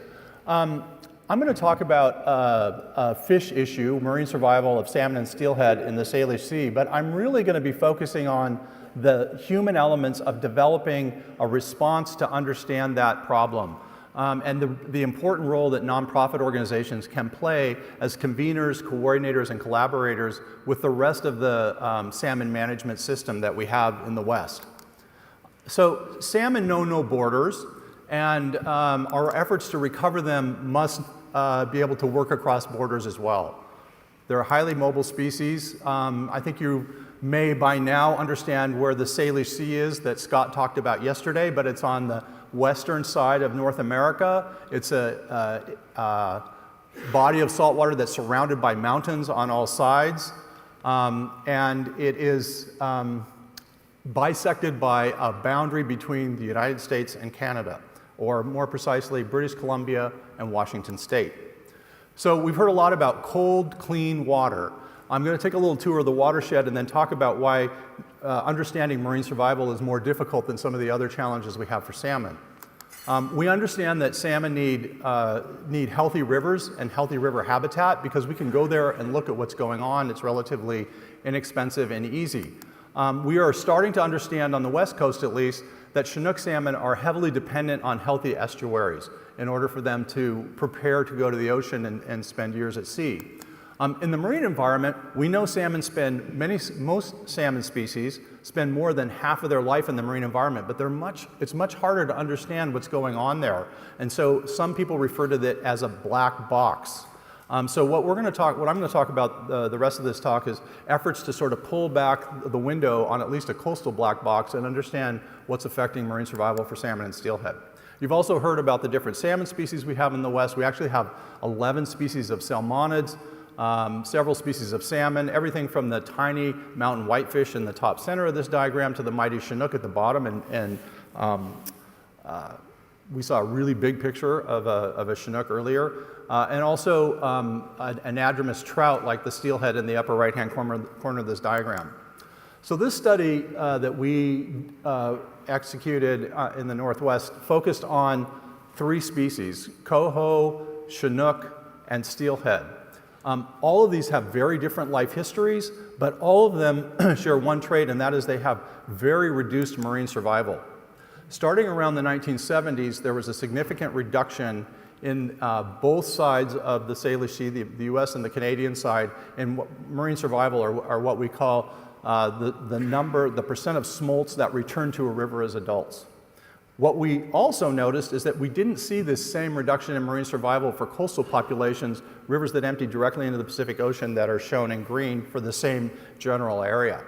I'm going to talk about a fish issue, marine survival of salmon and steelhead in the Salish Sea, but I'm really going to be focusing on the human elements of developing a response to understand that problem. And the important role that nonprofit organizations can play as conveners, coordinators, and collaborators with the rest of the salmon management system that we have in the West. So salmon know no borders, and our efforts to recover them must be able to work across borders as well. They're a highly mobile species. I think you may by now understand where the Salish Sea is that Scott talked about yesterday, but it's on the western side of North America. It's a body of salt water that's surrounded by mountains on all sides, and it is bisected by a boundary between the United States and Canada, or more precisely, British Columbia and Washington State. So we've heard a lot about cold, clean water. I'm going to take a little tour of the watershed and then talk about why understanding marine survival is more difficult than some of the other challenges we have for salmon. We understand that salmon need healthy rivers and healthy river habitat because we can go there and look at what's going on. It's relatively inexpensive and easy. We are starting to understand, on the West Coast at least, that Chinook salmon are heavily dependent on healthy estuaries in order for them to prepare to go to the ocean and spend years at sea. In the marine environment, we know most salmon species spend more than half of their life in the marine environment, but it's much harder to understand what's going on there. And so some people refer to it as a black box. So what I'm going to talk about the rest of this talk is efforts to sort of pull back the window on at least a coastal black box and understand what's affecting marine survival for salmon and steelhead. You've also heard about the different salmon species we have in the West. We actually have 11 species of salmonids, several species of salmon, everything from the tiny mountain whitefish in the top center of this diagram to the mighty Chinook at the bottom. We saw a really big picture of a Chinook earlier, and also an anadromous trout like the steelhead in the upper right-hand corner of this diagram. So this study that we executed in the Northwest focused on 3 species, coho, Chinook, and steelhead. All of these have very different life histories, but all of them share one trait, and that is they have very reduced marine survival. Starting around the 1970s, there was a significant reduction in both sides of the Salish Sea, the US and the Canadian side, in marine survival, or what we call the percent of smolts that return to a river as adults. What we also noticed is that we didn't see this same reduction in marine survival for coastal populations, rivers that empty directly into the Pacific Ocean that are shown in green for the same general area.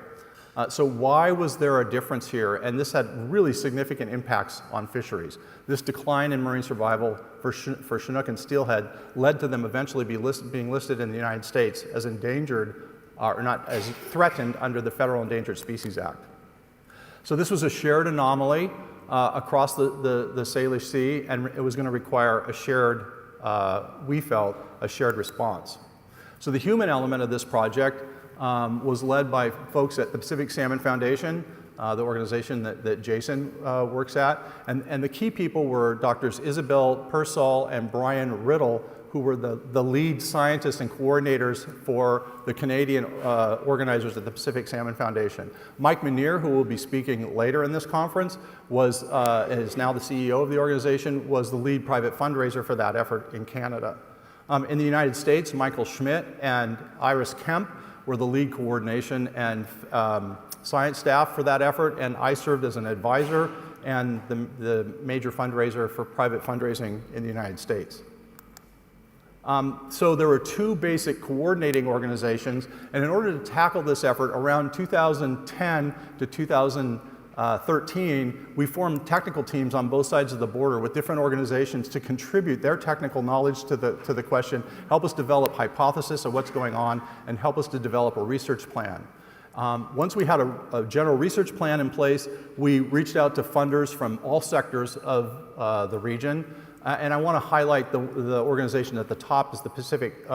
So why was there a difference here? And this had really significant impacts on fisheries. This decline in marine survival for Chinook and steelhead led to them eventually being listed in the United States as endangered, or not as threatened under the Federal Endangered Species Act. So this was a shared anomaly. across the Salish Sea, and it was going to require a shared, we felt, a shared response. So the human element of this project was led by folks at the Pacific Salmon Foundation, the organization that Jason works at, and the key people were Drs. Isabel Pearsall and Brian Riddle, who were the lead scientists and coordinators for the Canadian organizers at the Pacific Salmon Foundation. Mike Menier, who will be speaking later in this conference, is now the CEO of the organization, was the lead private fundraiser for that effort in Canada. In the United States, Michael Schmidt and Iris Kemp were the lead coordination and science staff for that effort, and I served as an advisor and the major fundraiser for private fundraising in the United States. So there were two basic coordinating organizations, and in order to tackle this effort around 2010 to 2013, we formed technical teams on both sides of the border with different organizations to contribute their technical knowledge to the question, help us develop hypothesis of what's going on, and help us to develop a research plan. Once we had a general research plan in place, we reached out to funders from all sectors of the region. And I want to highlight the organization at the top is the Pacific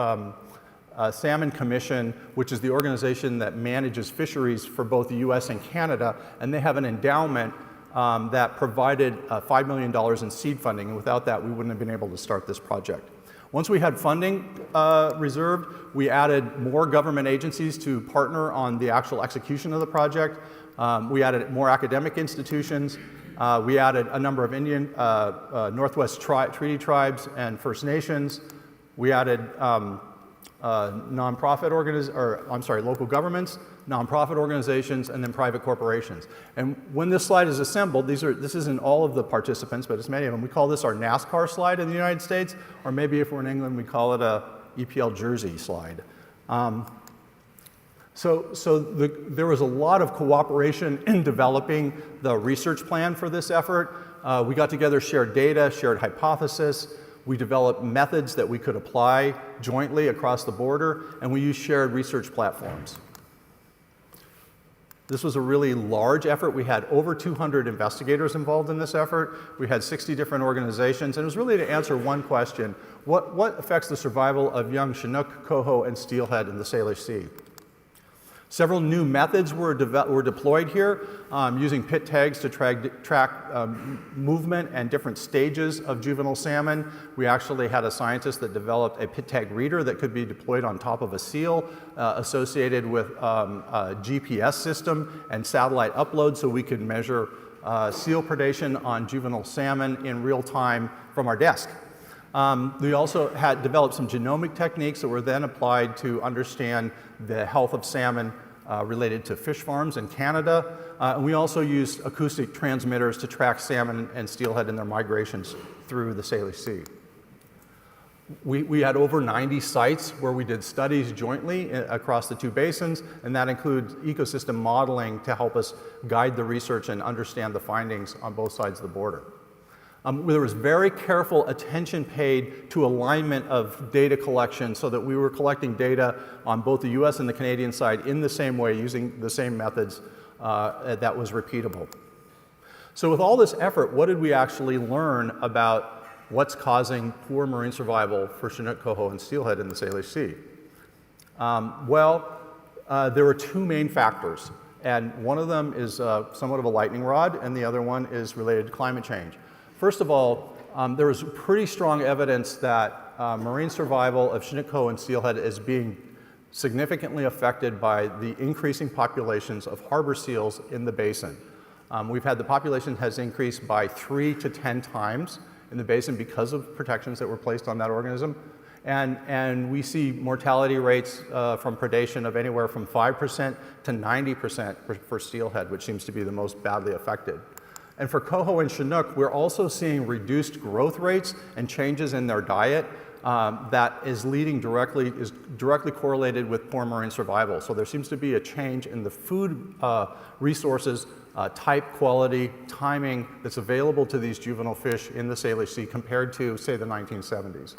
Salmon Commission, which is the organization that manages fisheries for both the US and Canada. And they have an endowment that provided $5 million in seed funding. And without that, we wouldn't have been able to start this project. Once we had funding reserved, we added more government agencies to partner on the actual execution of the project. We added more academic institutions. We added a number of Indian, Northwest Treaty Tribes and First Nations. We added local governments, nonprofit organizations, and then private corporations. And when this slide is assembled, this isn't all of the participants, but it's many of them. We call this our NASCAR slide in the United States, or maybe if we're in England, we call it a EPL jersey slide. There was a lot of cooperation in developing the research plan for this effort. We got together, shared data, shared hypothesis. We developed methods that we could apply jointly across the border, and we used shared research platforms. This was a really large effort. We had over 200 investigators involved in this effort. We had 60 different organizations, and it was really to answer one question: what affects the survival of young Chinook, coho, and steelhead in the Salish Sea? Several new methods were deployed here, using pit tags to track movement and different stages of juvenile salmon. We actually had a scientist that developed a pit tag reader that could be deployed on top of a seal, associated with a GPS system and satellite upload, so we could measure seal predation on juvenile salmon in real time from our desk. We also had developed some genomic techniques that were then applied to understand the health of salmon related to fish farms in Canada. And we also used acoustic transmitters to track salmon and steelhead in their migrations through the Salish Sea. We had over 90 sites where we did studies jointly across the two basins, and that includes ecosystem modeling to help us guide the research and understand the findings on both sides of the border. There was very careful attention paid to alignment of data collection so that we were collecting data on both the US and the Canadian side in the same way, using the same methods that was repeatable. So with all this effort, what did we actually learn about what's causing poor marine survival for Chinook, coho, and steelhead in the Salish Sea? There were two main factors, and one of them is somewhat of a lightning rod, and the other one is related to climate change. First of all, there was pretty strong evidence that marine survival of Chinook, coho, and steelhead is being significantly affected by the increasing populations of harbor seals in the basin. We've had the population has increased by 3 to 10 times in the basin because of protections that were placed on that organism. And we see mortality rates from predation of anywhere from 5% to 90% for steelhead, which seems to be the most badly affected. And for coho and Chinook, we're also seeing reduced growth rates and changes in their diet that is directly correlated with poor marine survival. So there seems to be a change in the food resources, type, quality, timing that's available to these juvenile fish in the Salish Sea compared to, say, the 1970s.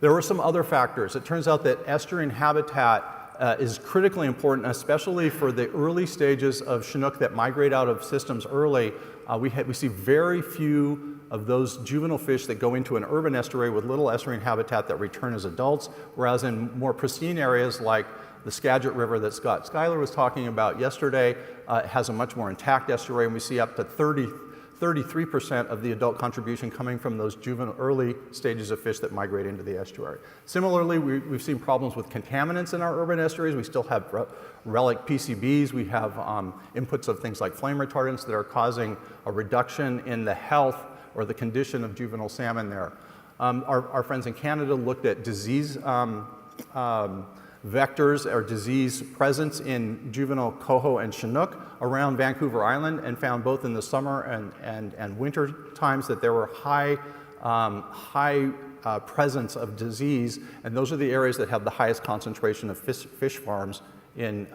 There were some other factors. It turns out that estuarine habitat is critically important, especially for the early stages of Chinook that migrate out of systems early. We see very few of those juvenile fish that go into an urban estuary with little estuarine habitat that return as adults, whereas in more pristine areas like the Skagit River that Scott Schuyler was talking about yesterday, has a much more intact estuary, and we see up to 33% of the adult contribution coming from those juvenile early stages of fish that migrate into the estuary. Similarly, we've seen problems with contaminants in our urban estuaries. We still have relic PCBs. We have inputs of things like flame retardants that are causing a reduction in the health or the condition of juvenile salmon there. Our friends in Canada looked at disease vectors or disease presence in juvenile coho and Chinook around Vancouver Island, and found both in the summer and winter times that there were high presence of disease, and those are the areas that have the highest concentration of fish farms in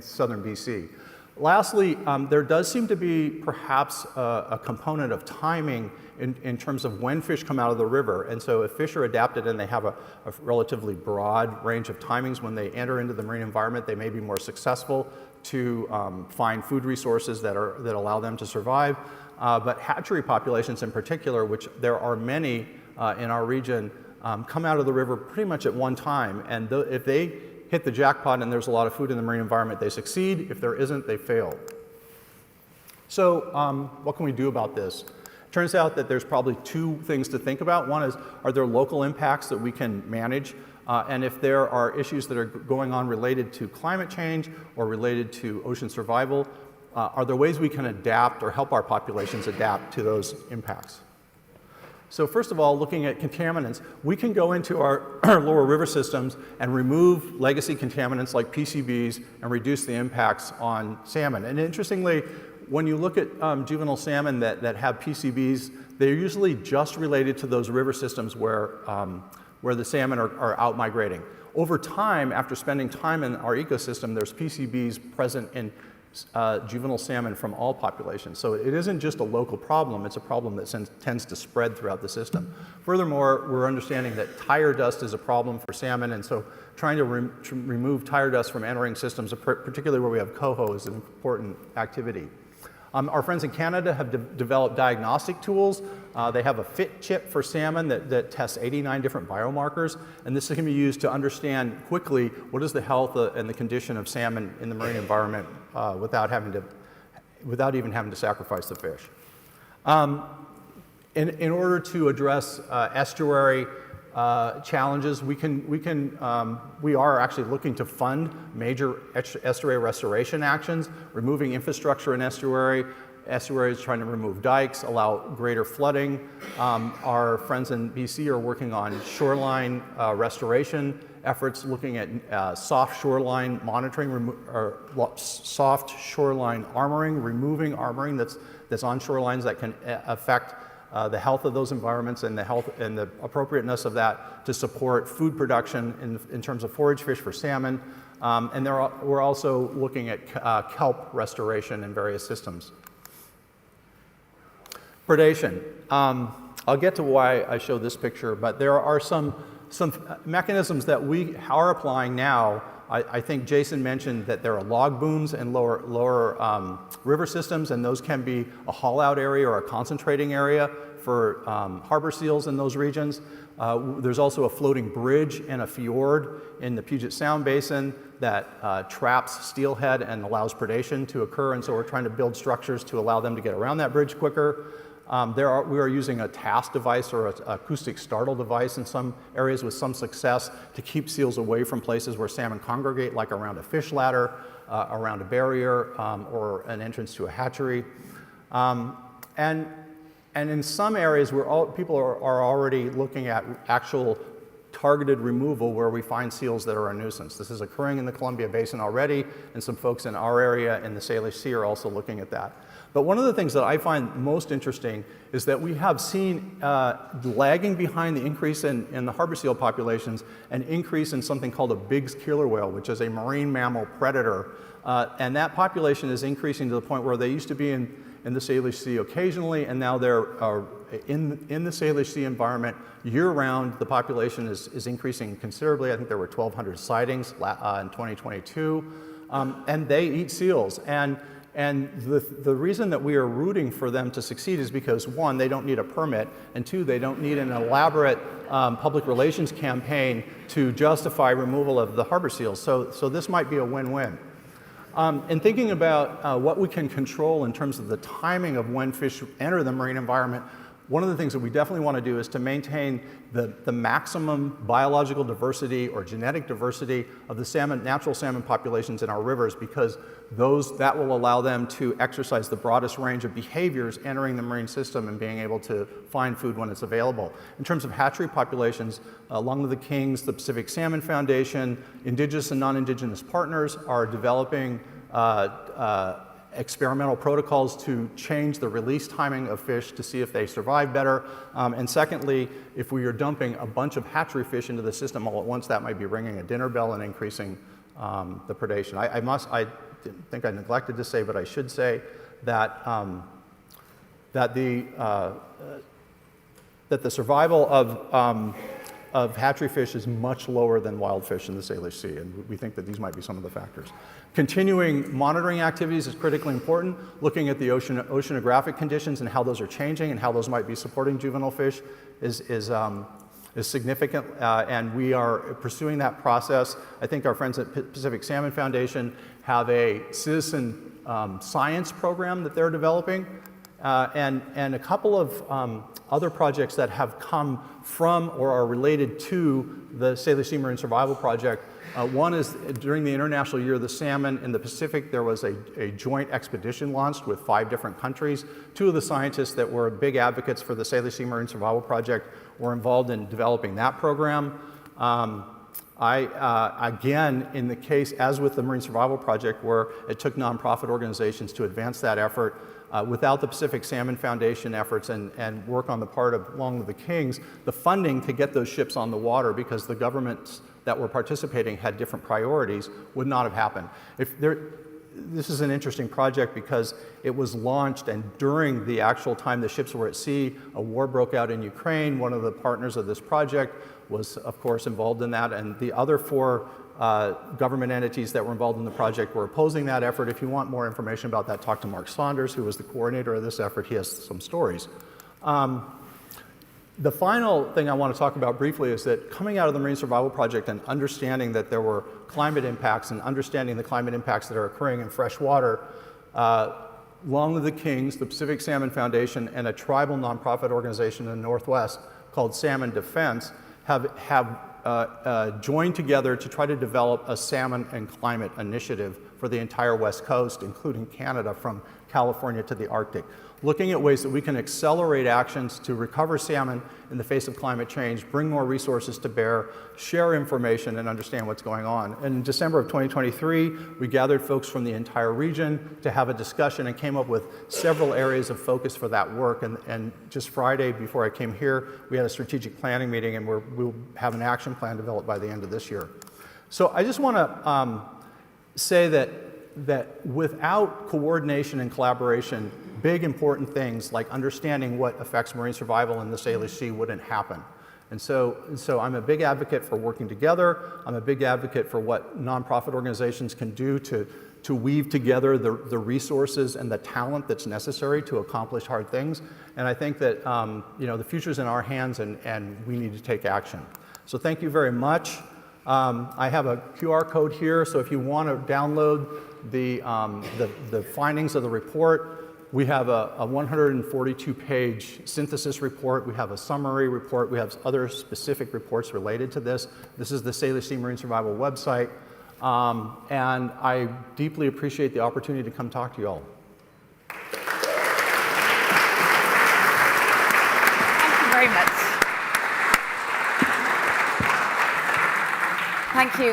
southern BC. Lastly, there does seem to be perhaps a component of timing in terms of when fish come out of the river. And so if fish are adapted and they have a relatively broad range of timings when they enter into the marine environment, they may be more successful to find food resources that allow them to survive. But hatchery populations in particular, which there are many in our region, come out of the river pretty much at one time. And if they hit the jackpot and there's a lot of food in the marine environment, they succeed. If there isn't, they fail. So what can we do about this? Turns out that there's probably two things to think about. One is, are there local impacts that we can manage? And if there are issues that are going on related to climate change or related to ocean survival, are there ways we can adapt or help our populations adapt to those impacts? So first of all, looking at contaminants, we can go into our lower river systems and remove legacy contaminants like PCBs and reduce the impacts on salmon. And interestingly, when you look at juvenile salmon that have PCBs, they're usually just related to those river systems where the salmon are out migrating. Over time, after spending time in our ecosystem, there's PCBs present in juvenile salmon from all populations. So it isn't just a local problem, it's a problem that tends to spread throughout the system. Furthermore, we're understanding that tire dust is a problem for salmon, and so trying to remove tire dust from entering systems, particularly where we have coho, is an important activity. Our friends in Canada have developed diagnostic tools. They have a FIT chip for salmon that tests 89 different biomarkers, and this can be used to understand quickly what is the health and the condition of salmon in the marine environment without even having to sacrifice the fish. In order to address estuary challenges, we are actually looking to fund major estuary restoration actions, removing infrastructure in estuaries, trying to remove dikes, allow greater flooding. Our friends in BC are working on shoreline restoration efforts, looking at soft shoreline monitoring, soft shoreline armoring, removing armoring that's on shorelines that can affect the health of those environments and the health and the appropriateness of that to support food production in terms of forage fish for salmon. And we're also looking at kelp restoration in various systems. Predation. I'll get to why I show this picture, but there are some mechanisms that we are applying now. I think Jason mentioned that there are log booms in lower river systems, and those can be a haul out area or a concentrating area for harbor seals in those regions. There's also a floating bridge in a fjord in the Puget Sound Basin that traps steelhead and allows predation to occur, and so we're trying to build structures to allow them to get around that bridge quicker. We are using a TAST device or an acoustic startle device in some areas with some success to keep seals away from places where salmon congregate, like around a fish ladder, around a barrier, or an entrance to a hatchery. And in some areas where people are already looking at actual targeted removal where we find seals that are a nuisance. This is occurring in the Columbia Basin already, and some folks in our area in the Salish Sea are also looking at that. But one of the things that I find most interesting is that we have seen lagging behind the increase in the harbor seal populations, an increase in something called a Bigg's killer whale, which is a marine mammal predator. And that population is increasing to the point where they used to be in the Salish Sea occasionally, and now they're in the Salish Sea environment, year-round, the population is increasing considerably. I think there were 1,200 sightings in 2022, and they eat seals. And the reason that we are rooting for them to succeed is because, one, they don't need a permit, and two, they don't need an elaborate public relations campaign to justify removal of the harbor seals. So this might be a win-win. In thinking about what we can control in terms of the timing of when fish enter the marine environment, one of the things that we definitely want to do is to maintain the maximum biological diversity or genetic diversity of the salmon, natural salmon populations in our rivers, because that will allow them to exercise the broadest range of behaviors entering the marine system and being able to find food when it's available. In terms of hatchery populations, along with the Kings, the Pacific Salmon Foundation, indigenous and non-indigenous partners are developing experimental protocols to change the release timing of fish to see if they survive better. And secondly, if we are dumping a bunch of hatchery fish into the system all at once, that might be ringing a dinner bell and increasing the predation. I think I neglected to say, but I should say that that the survival of hatchery fish is much lower than wild fish in the Salish Sea, and we think that these might be some of the factors. Continuing monitoring activities is critically important. Looking at the oceanographic conditions and how those are changing and how those might be supporting juvenile fish is significant, and we are pursuing that process. I think our friends at Pacific Salmon Foundation have a citizen science program that they're developing, and a couple of other projects that have come from or are related to the Salish Sea Marine Survival Project. One is during the International Year of the Salmon in the Pacific, there was a joint expedition launched with 5 different countries. 2 of the scientists that were big advocates for the Salish Sea Marine Survival Project were involved in developing that program. Again, in the case, as with the Marine Survival Project, where it took nonprofit organizations to advance that effort, without the Pacific Salmon Foundation efforts and work on the part of, along with the Kings, the funding to get those ships on the water, because the governments that were participating had different priorities, would not have happened. This is an interesting project because it was launched, and during the actual time the ships were at sea, a war broke out in Ukraine. One of the partners of this project was, of course, involved in that, and the other 4 government entities that were involved in the project were opposing that effort. If you want more information about that, talk to Mark Saunders, who was the coordinator of this effort. He has some stories. The final thing I want to talk about briefly is that coming out of the Marine Survival Project and understanding that there were climate impacts and understanding the climate impacts that are occurring in fresh water, along with the Kings, the Pacific Salmon Foundation, and a tribal nonprofit organization in the Northwest called Salmon Defense have joined together to try to develop a salmon and climate initiative for the entire West Coast, including Canada, from California to the Arctic, looking at ways that we can accelerate actions to recover salmon in the face of climate change, bring more resources to bear, share information, and understand what's going on. And in December of 2023, we gathered folks from the entire region to have a discussion and came up with several areas of focus for that work. And just Friday, before I came here, we had a strategic planning meeting, and we'll have an action plan developed by the end of this year. So I just want to say that without coordination and collaboration, big important things like understanding what affects marine survival in the Salish Sea wouldn't happen. And so I'm a big advocate for working together. I'm a big advocate for what nonprofit organizations can do to weave together the resources and the talent that's necessary to accomplish hard things. And I think that the future's in our hands, and we need to take action. So thank you very much. I have a QR code here, so if you want to download the findings of the report, we have a 142-page synthesis report. We have a summary report. We have other specific reports related to this. This is the Salish Sea Marine Survival website, and I deeply appreciate the opportunity to come talk to you all. Thank you very much.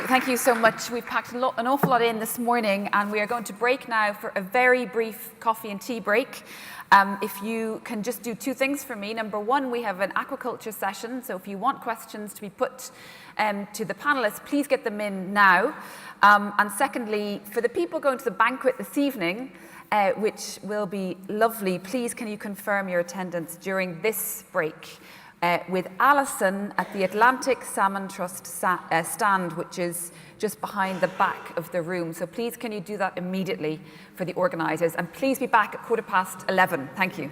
Thank you so much. We've packed an awful lot in this morning, and we are going to break now for a very brief coffee and tea break. If you can just do 2 things for me. Number 1, we have an aquaculture session, so if you want questions to be put to the panelists, please get them in now. And secondly, for the people going to the banquet this evening, which will be lovely. Please, can you confirm your attendance during this break with Alison at the Atlantic Salmon Trust stand, which is just behind the back of the room. So please, can you do that immediately for the organisers? And please be back at 11:15. Thank you.